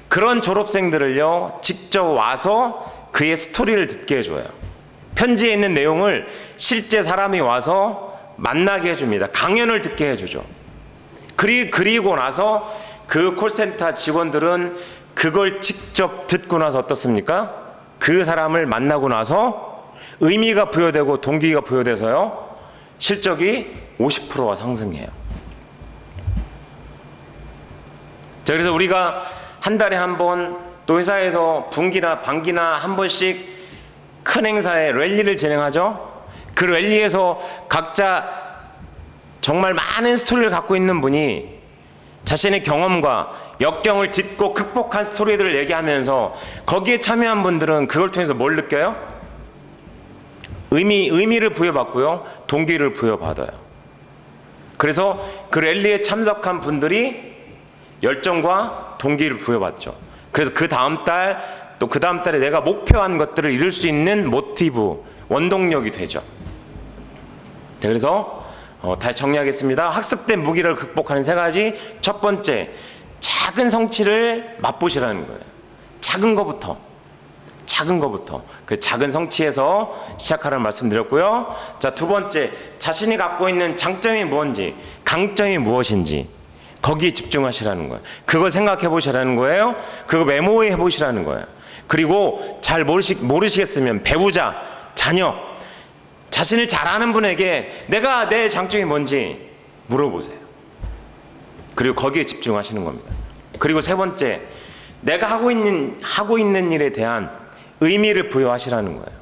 그런 졸업생들을요, 직접 와서 그의 스토리를 듣게 해줘요. 편지에 있는 내용을 실제 사람이 와서 만나게 해줍니다. 강연을 듣게 해주죠. 그리고 나서 그 콜센터 직원들은 그걸 직접 듣고 나서 어떻습니까? 그 사람을 만나고 나서 의미가 부여되고 동기가 부여돼서요, 실적이 50%가 상승해요. 자, 그래서 우리가 한 달에 한 번, 또 회사에서 분기나 반기나 한 번씩 큰 행사에 랠리를 진행하죠. 그 랠리에서 각자 정말 많은 스토리를 갖고 있는 분이 자신의 경험과 역경을 딛고 극복한 스토리들을 얘기하면서 거기에 참여한 분들은 그걸 통해서 뭘 느껴요? 의미를 부여받고요, 동기를 부여받아요. 그래서 그 랠리에 참석한 분들이 열정과 동기를 부여받죠. 그래서 그 다음 달, 또 그 다음 달에 내가 목표한 것들을 이룰 수 있는 모티브, 원동력이 되죠. 자, 그래서 다시 정리하겠습니다. 학습된 무기를 극복하는 세 가지. 첫 번째, 작은 성취를 맛보시라는 거예요. 작은 거부터. 그래서 작은 성취에서 시작하라는 말씀드렸고요. 자, 두 번째, 자신이 갖고 있는 장점이 무엇인지, 강점이 무엇인지 거기에 집중하시라는 거예요. 그걸 생각해 보시라는 거예요. 그거 메모해 보시라는 거예요. 그리고 잘 모르시겠으면 배우자, 자녀, 자신을 잘 아는 분에게 내 장점이 뭔지 물어보세요. 그리고 거기에 집중하시는 겁니다. 그리고 세 번째, 내가 하고 있는 일에 대한 의미를 부여하시라는 거예요.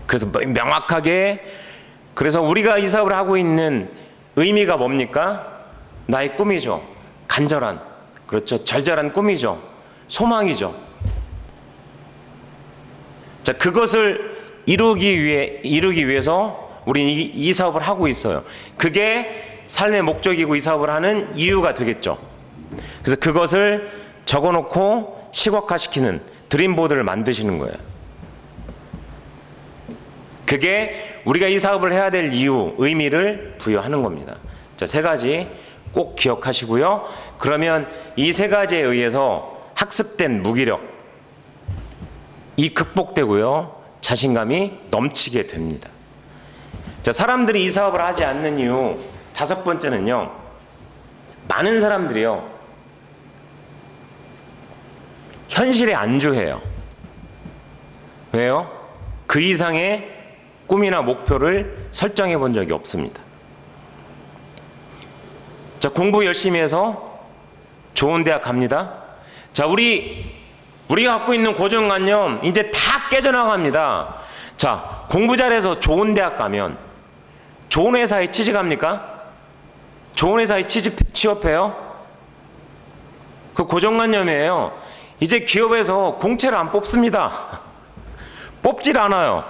그래서 명확하게, 그래서 우리가 이 사업을 하고 있는 의미가 뭡니까? 나의 꿈이죠. 간절한, 그렇죠, 절절한 꿈이죠. 소망이죠. 자, 그것을 이루기 위해서 우리는 이 사업을 하고 있어요. 그게 삶의 목적이고 이 사업을 하는 이유가 되겠죠. 그래서 그것을 적어놓고 시각화시키는 드림보드를 만드시는 거예요. 그게 우리가 이 사업을 해야 될 이유, 의미를 부여하는 겁니다. 자, 세 가지 꼭 기억하시고요. 그러면 이 세 가지에 의해서 학습된 무기력, 이 극복되고요, 자신감이 넘치게 됩니다. 자, 사람들이 이 사업을 하지 않는 이유 다섯 번째는요, 많은 사람들이요, 현실에 안주해요. 왜요? 그 이상의 꿈이나 목표를 설정해 본 적이 없습니다. 자, 공부 열심히 해서 좋은 대학 갑니다. 자, 우리가 갖고 있는 고정관념 이제 다 깨져나갑니다. 자, 공부 잘해서 좋은 대학 가면 좋은 회사에 취직합니까? 좋은 회사에 취업해요? 그 고정관념이에요. 이제 기업에서 공채를 안 뽑습니다. 뽑질 않아요.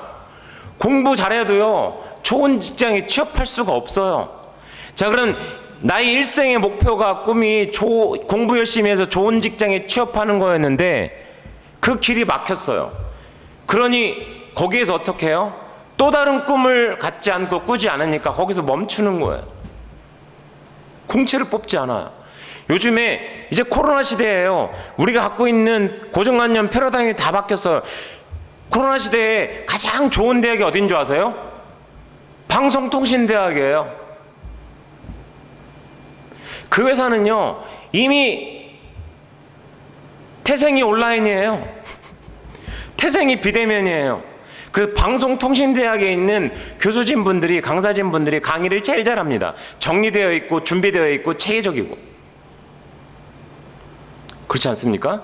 공부 잘해도요, 좋은 직장에 취업할 수가 없어요. 자, 그럼 나의 일생의 목표가, 꿈이 공부 열심히 해서 좋은 직장에 취업하는 거였는데 그 길이 막혔어요. 그러니 거기에서 어떻게 해요? 또 다른 꿈을 갖지 않고 꾸지 않으니까 거기서 멈추는 거예요. 공채를 뽑지 않아요. 요즘에 이제 코로나 시대예요. 우리가 갖고 있는 고정관념, 패러다임이 다 바뀌었어요. 코로나 시대에 가장 좋은 대학이 어딘 줄 아세요? 방송통신대학이에요. 그 회사는요, 이미 태생이 온라인이에요. 태생이 비대면이에요. 그래서 방송통신대학에 있는 교수진 분들이, 강사진 분들이 강의를 제일 잘합니다. 정리되어 있고 준비되어 있고 체계적이고. 그렇지 않습니까?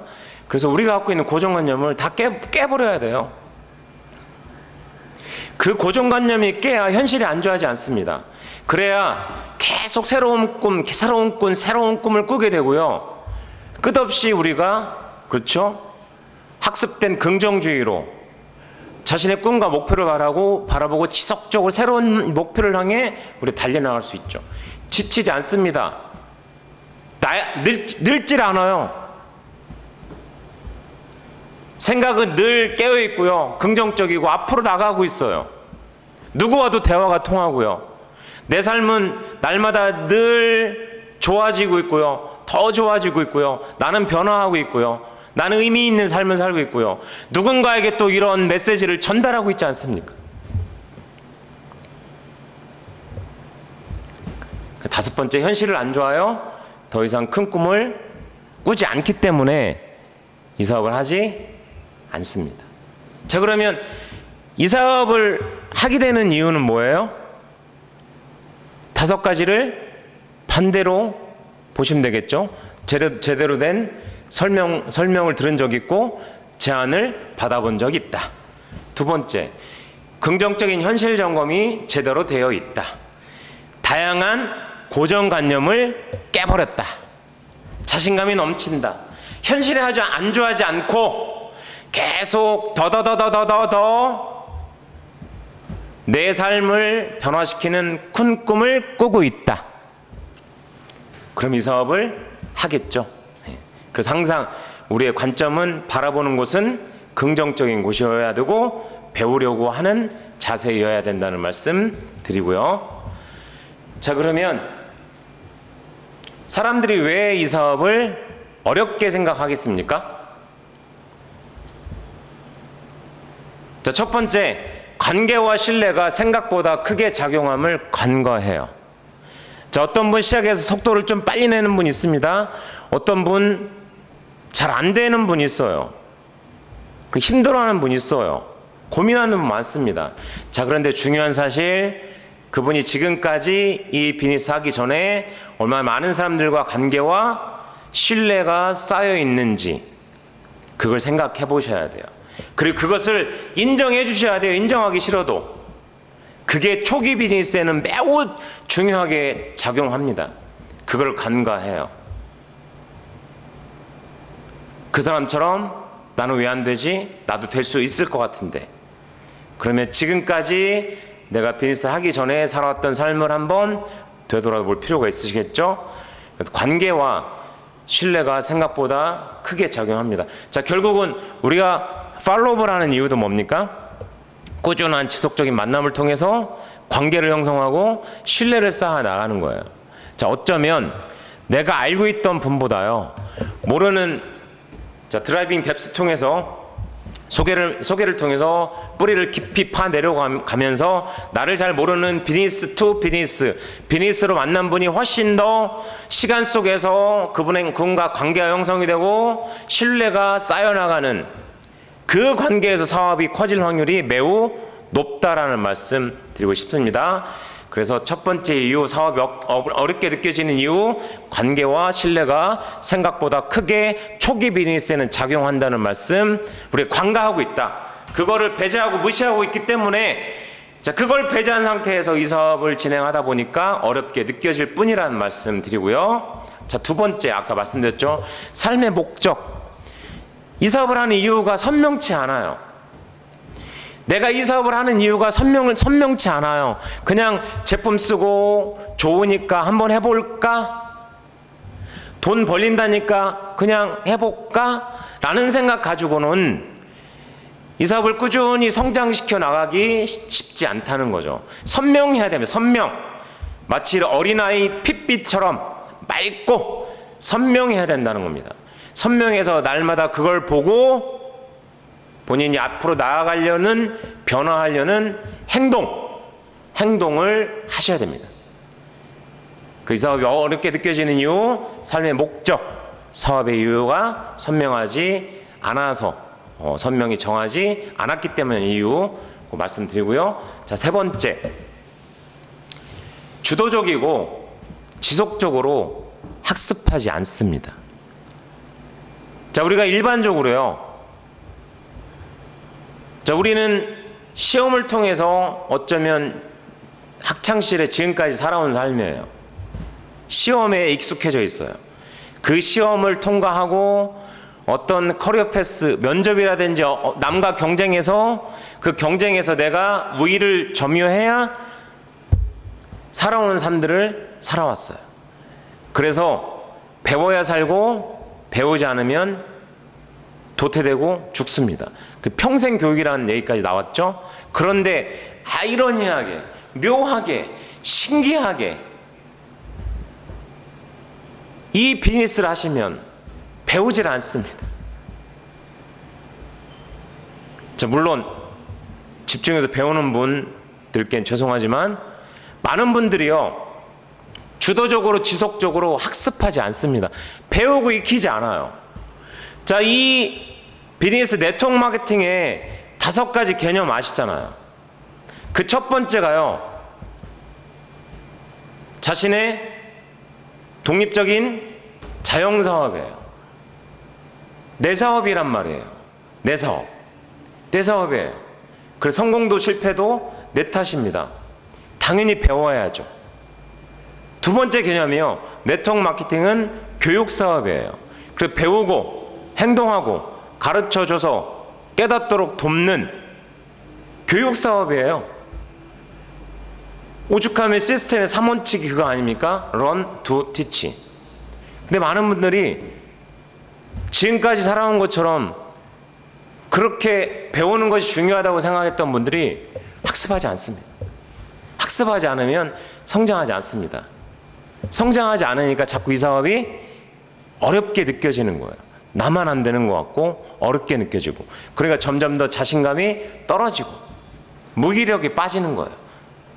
그래서 우리가 갖고 있는 고정관념을 다 깨버려야 돼요. 그 고정관념이 깨야 현실에 안주하지 않습니다. 그래야 계속 새로운 꿈을 꾸게 되고요. 끝없이 우리가, 그렇죠, 학습된 긍정주의로 자신의 꿈과 목표를 바라보고 지속적으로 새로운 목표를 향해 우리 달려나갈 수 있죠. 지치지 않습니다. 늙질 않아요. 생각은 늘 깨어있고요, 긍정적이고 앞으로 나가고 있어요. 누구와도 대화가 통하고요. 내 삶은 날마다 늘 좋아지고 있고요, 더 좋아지고 있고요, 나는 변화하고 있고요, 나는 의미 있는 삶을 살고 있고요, 누군가에게 또 이런 메시지를 전달하고 있지 않습니까? 다섯 번째, 현실을 안 좋아요. 더 이상 큰 꿈을 꾸지 않기 때문에 이 사업을 하지 않습니다. 자, 그러면 이 사업을 하게 되는 이유는 뭐예요? 5가지를 반대로 보시면 되겠죠. 제대로 된 설명을 들은 적 있고 제안을 받아본 적 있다. 두 번째, 긍정적인 현실 점검이 제대로 되어 있다. 다양한 고정관념을 깨버렸다. 자신감이 넘친다. 현실에 아주 안주하지 않고 계속 더더더더더더 내 삶을 변화시키는 큰 꿈을 꾸고 있다. 그럼 이 사업을 하겠죠. 그래서 항상 우리의 관점은 바라보는 곳은 긍정적인 곳이어야 되고 배우려고 하는 자세여야 된다는 말씀 드리고요. 자, 그러면 사람들이 왜 이 사업을 어렵게 생각하겠습니까? 자, 첫 번째, 관계와 신뢰가 생각보다 크게 작용함을 간과해요. 자, 어떤 분 시작해서 속도를 좀 빨리 내는 분 있습니다. 어떤 분 잘 안 되는 분 있어요. 힘들어하는 분 있어요. 고민하는 분 많습니다. 자, 그런데 중요한 사실, 그분이 지금까지 이 비즈니스 하기 전에 얼마나 많은 사람들과 관계와 신뢰가 쌓여 있는지 그걸 생각해 보셔야 돼요. 그리고 그것을 인정해 주셔야 돼요. 인정하기 싫어도. 그게 초기 비즈니스에는 매우 중요하게 작용합니다. 그걸 간과해요. 그 사람처럼 나는 왜 안 되지? 나도 될 수 있을 것 같은데. 그러면 지금까지 내가 비즈니스 하기 전에 살아왔던 삶을 한번 되돌아볼 필요가 있으시겠죠? 관계와 신뢰가 생각보다 크게 작용합니다. 자, 결국은 우리가 팔로우업을 하는 이유도 뭡니까? 꾸준한 지속적인 만남을 통해서 관계를 형성하고 신뢰를 쌓아 나가는 거예요. 자, 어쩌면 내가 알고 있던 분보다요, 모르는, 자, 드라이빙 뎁스 통해서 소개를 통해서 뿌리를 깊이 파 내려가면서 나를 잘 모르는 비즈니스 투 비즈니스로 만난 분이 훨씬 더 시간 속에서 그분과 관계가 형성이 되고 신뢰가 쌓여나가는 그 관계에서 사업이 커질 확률이 매우 높다라는 말씀 드리고 싶습니다. 그래서 첫 번째 이유, 사업이 어렵게 느껴지는 이유, 관계와 신뢰가 생각보다 크게 초기 비즈니스에는 작용한다는 말씀, 우리 간과하고 있다. 그거를 배제하고 무시하고 있기 때문에, 자, 그걸 배제한 상태에서 이 사업을 진행하다 보니까 어렵게 느껴질 뿐이라는 말씀 드리고요. 자, 두 번째, 아까 말씀드렸죠. 삶의 목적. 이 사업을 하는 이유가 선명치 않아요. 내가 이 사업을 하는 이유가 선명치 않아요. 그냥 제품 쓰고 좋으니까 한번 해볼까? 돈 벌린다니까 그냥 해볼까? 라는 생각 가지고는 이 사업을 꾸준히 성장시켜 나가기 쉽지 않다는 거죠. 선명해야 됩니다. 선명. 마치 어린아이 핏빛처럼 맑고 선명해야 된다는 겁니다. 선명해서 날마다 그걸 보고 본인이 앞으로 나아가려는, 변화하려는 행동을 하셔야 됩니다. 그 사업이 어렵게 느껴지는 이유, 삶의 목적, 사업의 이유가 선명하지 않아서, 선명히 정하지 않았기 때문에 이유 말씀드리고요. 자, 세 번째, 주도적이고 지속적으로 학습하지 않습니다. 자, 우리가 일반적으로요, 자, 우리는 시험을 통해서 어쩌면 학창시절에 지금까지 살아온 삶이에요. 시험에 익숙해져 있어요. 그 시험을 통과하고 어떤 커리어 패스, 면접이라든지 남과 경쟁해서 그 경쟁에서 내가 우위를 점유해야 살아오는 삶들을 살아왔어요. 그래서 배워야 살고 배우지 않으면 도태되고 죽습니다. 그 평생 교육이라는 얘기까지 나왔죠. 그런데 아이러니하게, 묘하게, 신기하게 이 비즈니스를 하시면 배우질 않습니다. 자, 물론 집중해서 배우는 분들께는 죄송하지만 많은 분들이요, 주도적으로 지속적으로 학습하지 않습니다. 배우고 익히지 않아요. 자, 이 비즈니스 네트워크 마케팅의 5가지 개념 아시잖아요. 그 첫 번째가요, 자신의 독립적인 자영사업이에요. 내 사업이란 말이에요. 내 사업. 내 사업이에요. 그래서 성공도 실패도 내 탓입니다. 당연히 배워야죠. 두 번째 개념이요, 네트워크 마케팅은 교육 사업이에요. 그래서 배우고 행동하고 가르쳐줘서 깨닫도록 돕는 교육 사업이에요. 오죽하면 시스템의 3원칙이 그거 아닙니까? Learn, do, teach. 근데 많은 분들이 지금까지 살아온 것처럼 그렇게 배우는 것이 중요하다고 생각했던 분들이 학습하지 않습니다. 학습하지 않으면 성장하지 않습니다. 성장하지 않으니까 자꾸 이 사업이 어렵게 느껴지는 거예요. 나만 안 되는 것 같고 어렵게 느껴지고, 그러니까 점점 더 자신감이 떨어지고 무기력이 빠지는 거예요.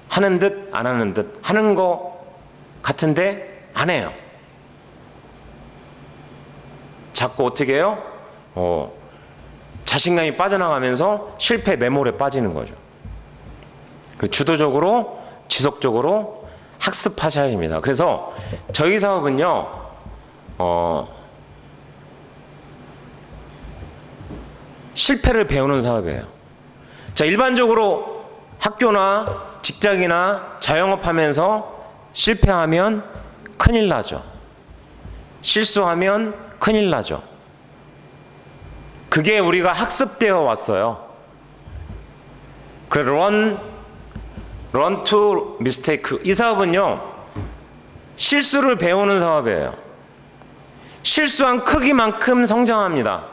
하는 듯 안 하는 듯 하는 거 같은데 안 해요. 자꾸 어떻게 해요? 자신감이 빠져나가면서 실패 매몰에 빠지는 거죠. 주도적으로 지속적으로 학습하셔야 합니다. 그래서 저희 사업은요, 실패를 배우는 사업이에요. 자, 일반적으로 학교나 직장이나 자영업하면서 실패하면 큰일 나죠. 실수하면 큰일 나죠. 그게 우리가 학습되어 왔어요. 그래서 learn to mistake. 이 사업은요, 실수를 배우는 사업이에요. 실수한 크기만큼 성장합니다.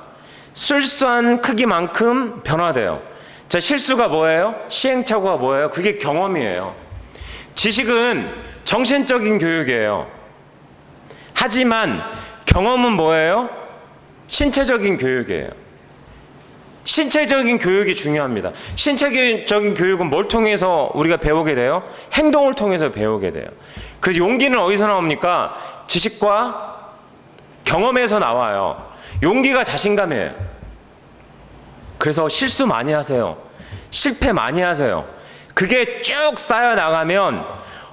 실수한 크기만큼 변화돼요. 자, 실수가 뭐예요? 시행착오가 뭐예요? 그게 경험이에요. 지식은 정신적인 교육이에요. 하지만 경험은 뭐예요? 신체적인 교육이에요. 신체적인 교육이 중요합니다. 신체적인 교육은 뭘 통해서 우리가 배우게 돼요? 행동을 통해서 배우게 돼요. 그래서 용기는 어디서 나옵니까? 지식과 경험에서 나와요. 용기가 자신감이에요. 그래서 실수 많이 하세요. 실패 많이 하세요. 그게 쭉 쌓여 나가면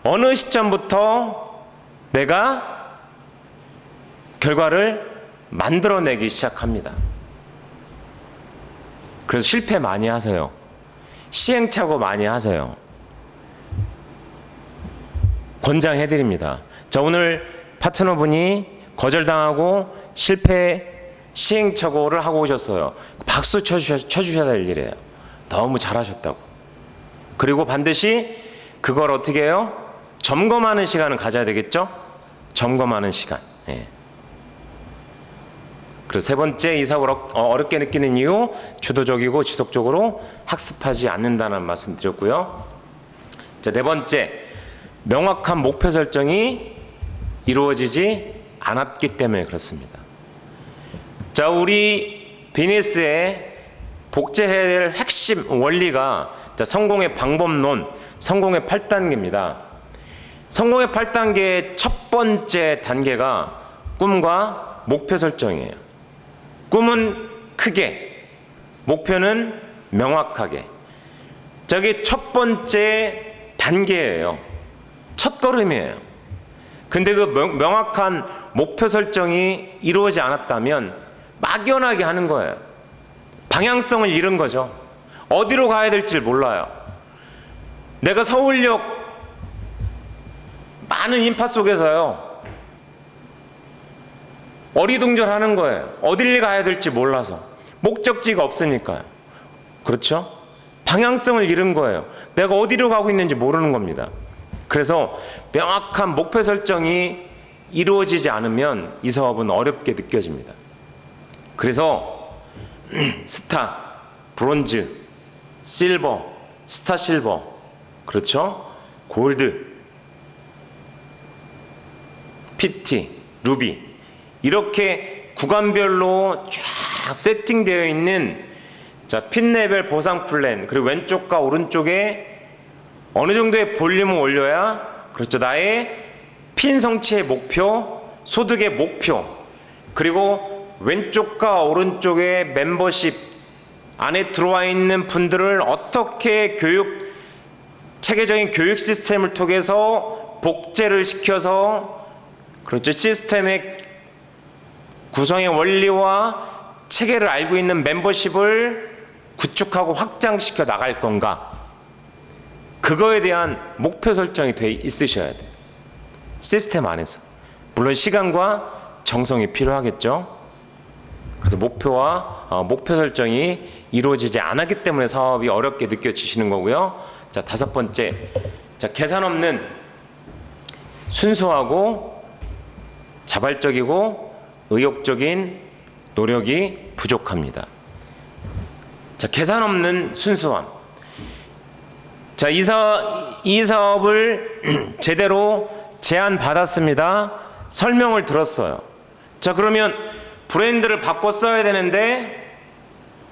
어느 시점부터 내가 결과를 만들어내기 시작합니다. 그래서 실패 많이 하세요. 시행착오 많이 하세요. 권장해드립니다. 자, 오늘 파트너분이 거절당하고 실패 시행착오를 하고 오셨어요. 박수 쳐주셔야 될 일이에요. 너무 잘하셨다고. 그리고 반드시 그걸 어떻게 해요? 점검하는 시간을 가져야 되겠죠? 점검하는 시간. 예. 그리고 세 번째, 이 사업을 어렵게 느끼는 이유, 주도적이고 지속적으로 학습하지 않는다는 말씀 드렸고요. 자, 네 번째, 명확한 목표 설정이 이루어지지 않았기 때문에 그렇습니다. 자, 우리 비즈니스에 복제해야 될 핵심 원리가, 자, 성공의 방법론, 성공의 8단계입니다. 성공의 8단계의 첫 번째 단계가 꿈과 목표 설정이에요. 꿈은 크게, 목표는 명확하게. 저게 첫 번째 단계예요. 첫 걸음이에요. 근데 그 명확한 목표 설정이 이루어지지 않았다면 막연하게 하는 거예요. 방향성을 잃은 거죠. 어디로 가야 될지 몰라요. 내가 서울역 많은 인파 속에서요, 어리둥절하는 거예요. 어딜 가야 될지 몰라서. 목적지가 없으니까요. 그렇죠? 방향성을 잃은 거예요. 내가 어디로 가고 있는지 모르는 겁니다. 그래서 명확한 목표 설정이 이루어지지 않으면 이 사업은 어렵게 느껴집니다. 그래서 스타, 브론즈, 실버, 스타 실버, 그렇죠? 골드, PT, 루비, 이렇게 구간별로 쫙 세팅되어 있는, 자, 핀 레벨 보상 플랜, 그리고 왼쪽과 오른쪽에 어느 정도의 볼륨을 올려야, 그렇죠, 나의 핀 성취의 목표, 소득의 목표, 그리고 왼쪽과 오른쪽의 멤버십 안에 들어와 있는 분들을 어떻게 체계적인 교육 시스템을 통해서 복제를 시켜서, 그렇죠, 시스템의 구성의 원리와 체계를 알고 있는 멤버십을 구축하고 확장시켜 나갈 건가, 그거에 대한 목표 설정이 돼 있으셔야 돼요. 시스템 안에서. 물론 시간과 정성이 필요하겠죠. 그래서 목표 설정이 이루어지지 않았기 때문에 사업이 어렵게 느껴지시는 거고요. 자, 5번째. 자, 계산 없는 순수하고 자발적이고 의욕적인 노력이 부족합니다. 자, 계산 없는 순수함. 자, 이 사업을 제대로 제안 받았습니다. 설명을 들었어요. 자, 그러면 브랜드를 바꿔 써야 되는데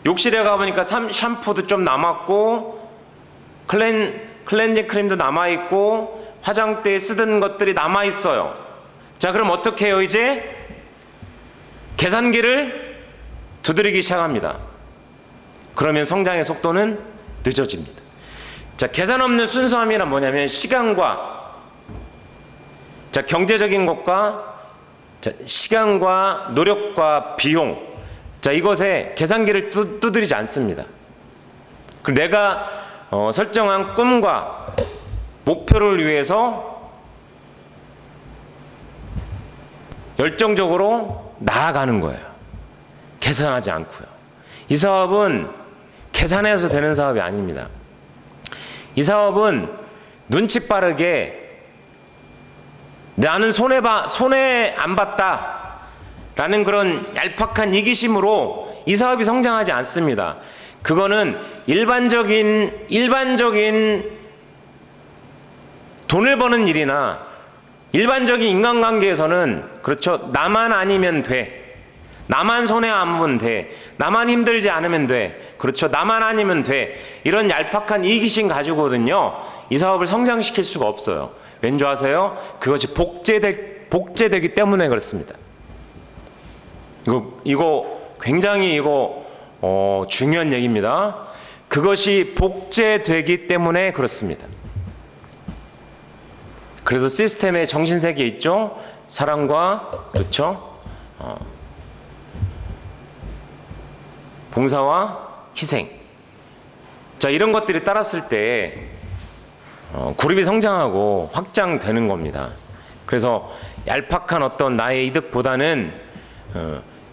욕실에 가보니까 샴푸도 좀 남았고 클렌징 크림도 남아있고 화장대에 쓰던 것들이 남아있어요. 자, 그럼 어떻게 해요? 이제 계산기를 두드리기 시작합니다. 그러면 성장의 속도는 늦어집니다. 자, 계산 없는 순수함이란 뭐냐면 시간과, 자, 경제적인 것과, 자, 시간과 노력과 비용, 자, 이것에 계산기를 두드리지 않습니다. 그리고 내가 설정한 꿈과 목표를 위해서 열정적으로 나아가는 거예요. 계산하지 않고요. 이 사업은 계산해서 되는 사업이 아닙니다. 이 사업은 눈치 빠르게 나는 손해 안 봤다 라는 그런 얄팍한 이기심으로 이 사업이 성장하지 않습니다. 그거는 일반적인 돈을 버는 일이나 일반적인 인간관계에서는, 그렇죠, 나만 아니면 돼, 나만 손해 안 보면 돼, 나만 힘들지 않으면 돼, 그렇죠, 나만 아니면 돼, 이런 얄팍한 이기심 가지고거든요 이 사업을 성장시킬 수가 없어요. 왠지 아세요? 그것이 복제되기 때문에 그렇습니다. 이거 굉장히 중요한 얘기입니다. 그것이 복제되기 때문에 그렇습니다. 그래서 시스템의 정신세계에 있죠. 사랑과, 그렇죠, 봉사와 희생. 자, 이런 것들이 따랐을 때 그룹이 성장하고 확장되는 겁니다. 그래서 얄팍한 어떤 나의 이득보다는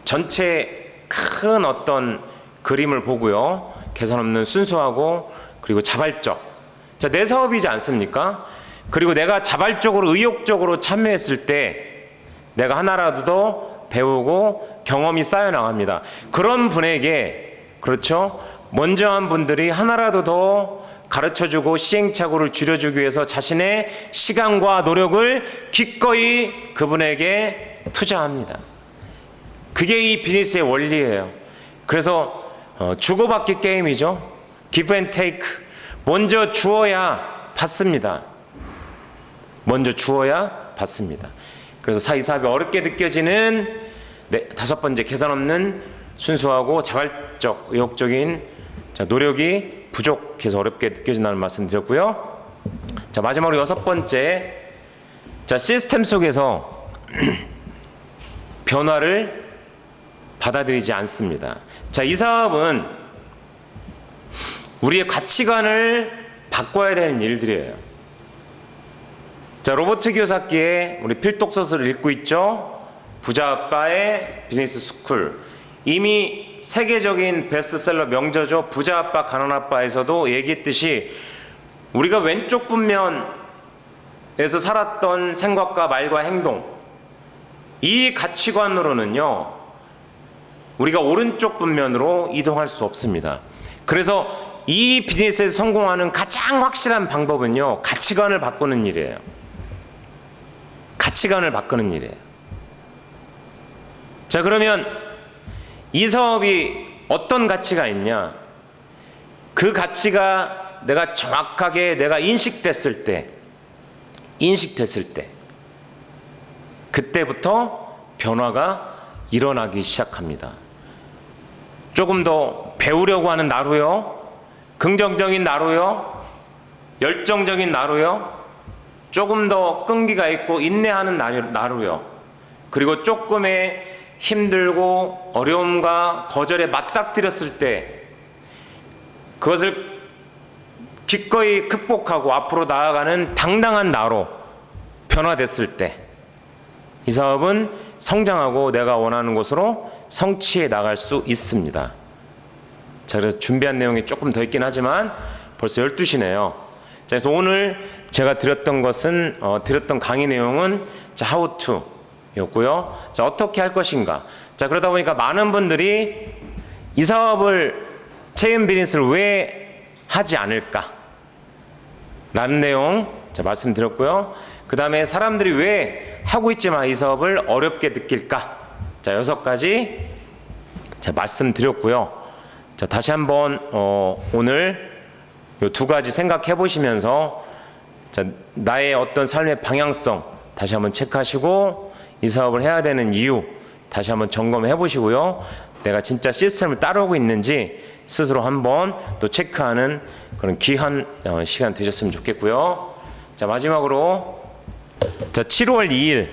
전체 큰 어떤 그림을 보고요, 계산 없는 순수하고 그리고 자발적. 자, 내 사업이지 않습니까? 그리고 내가 자발적으로 의욕적으로 참여했을 때 내가 하나라도 더 배우고 경험이 쌓여 나갑니다. 그런 분에게, 그렇죠, 먼저 한 분들이 하나라도 더 가르쳐주고 시행착오를 줄여주기 위해서 자신의 시간과 노력을 기꺼이 그분에게 투자합니다. 그게 이 비즈니스의 원리예요. 그래서 주고받기 게임이죠. give and take. 먼저 주어야 받습니다. 먼저 주어야 받습니다. 그래서 이 사업이 어렵게 느껴지는 5번째, 계산 없는 순수하고 자발적, 의욕적인 노력이 부족해서 어렵게 느껴진다는 말씀 드렸고요. 자, 마지막으로 6번째, 자, 시스템 속에서 변화를 받아들이지 않습니다. 자, 이 사업은 우리의 가치관을 바꿔야 되는 일들이에요. 자, 로버트 키요사키의 우리 필독서스를 읽고 있죠. 부자 아빠의 비즈니스 스쿨. 이미 세계적인 베스트셀러 명저죠. 부자 아빠 가난 아빠에서도 얘기했듯이 우리가 왼쪽 분면에서 살았던 생각과 말과 행동, 이 가치관으로는요 우리가 오른쪽 분면으로 이동할 수 없습니다. 그래서 이 비즈니스에서 성공하는 가장 확실한 방법은요, 가치관을 바꾸는 일이에요. 가치관을 바꾸는 일이에요. 자, 그러면 이 사업이 어떤 가치가 있냐? 그 가치가 내가 정확하게 인식됐을 때 그때부터 변화가 일어나기 시작합니다. 조금 더 배우려고 하는 나루요? 긍정적인 나루요? 열정적인 나루요? 조금 더 끈기가 있고 인내하는 나루요? 그리고 조금의 힘들고 어려움과 거절에 맞닥뜨렸을 때 그것을 기꺼이 극복하고 앞으로 나아가는 당당한 나로 변화됐을 때 이 사업은 성장하고 내가 원하는 곳으로 성취해 나갈 수 있습니다. 자, 그래서 준비한 내용이 조금 더 있긴 하지만 벌써 12시네요. 자, 그래서 오늘 제가 드렸던 강의 내용은 how to 였고요. 자, 어떻게 할 것인가. 자, 그러다 보니까 많은 분들이 이 사업을 체인 비즈니스를 왜 하지 않을까? 라는 내용 자, 말씀드렸고요. 그 다음에 사람들이 왜 하고 있지만 이 사업을 어렵게 느낄까? 자, 6가지 자, 말씀드렸고요. 자, 다시 한번 오늘 이 2가지 생각해 보시면서 자, 나의 어떤 삶의 방향성 다시 한번 체크하시고 이 사업을 해야 되는 이유 다시 한번 점검해 보시고요. 내가 진짜 시스템을 따르고 있는지 스스로 한번 또 체크하는 그런 귀한 시간 되셨으면 좋겠고요. 자, 마지막으로 자, 7월 2일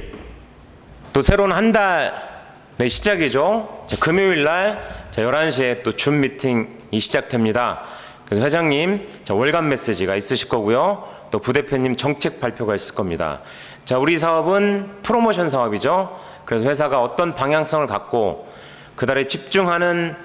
또 새로운 한 달의 시작이죠. 자, 금요일 날 자, 11시에 또 줌 미팅이 시작됩니다. 그래서 회장님 자, 월간 메시지가 있으실 거고요. 또 부대표님 정책 발표가 있을 겁니다. 자, 우리 사업은 프로모션 사업이죠. 그래서 회사가 어떤 방향성을 갖고 그달에 집중하는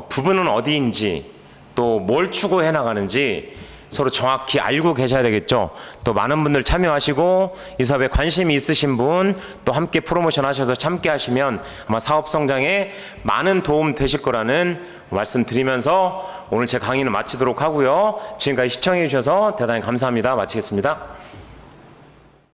부분은 어디인지 또 뭘 추구해 나가는지 서로 정확히 알고 계셔야 되겠죠. 또 많은 분들 참여하시고 이 사업에 관심이 있으신 분 또 함께 프로모션 하셔서 참게 하시면 아마 사업 성장에 많은 도움 되실 거라는 말씀 드리면서 오늘 제 강의는 마치도록 하고요. 지금까지 시청해 주셔서 대단히 감사합니다. 마치겠습니다.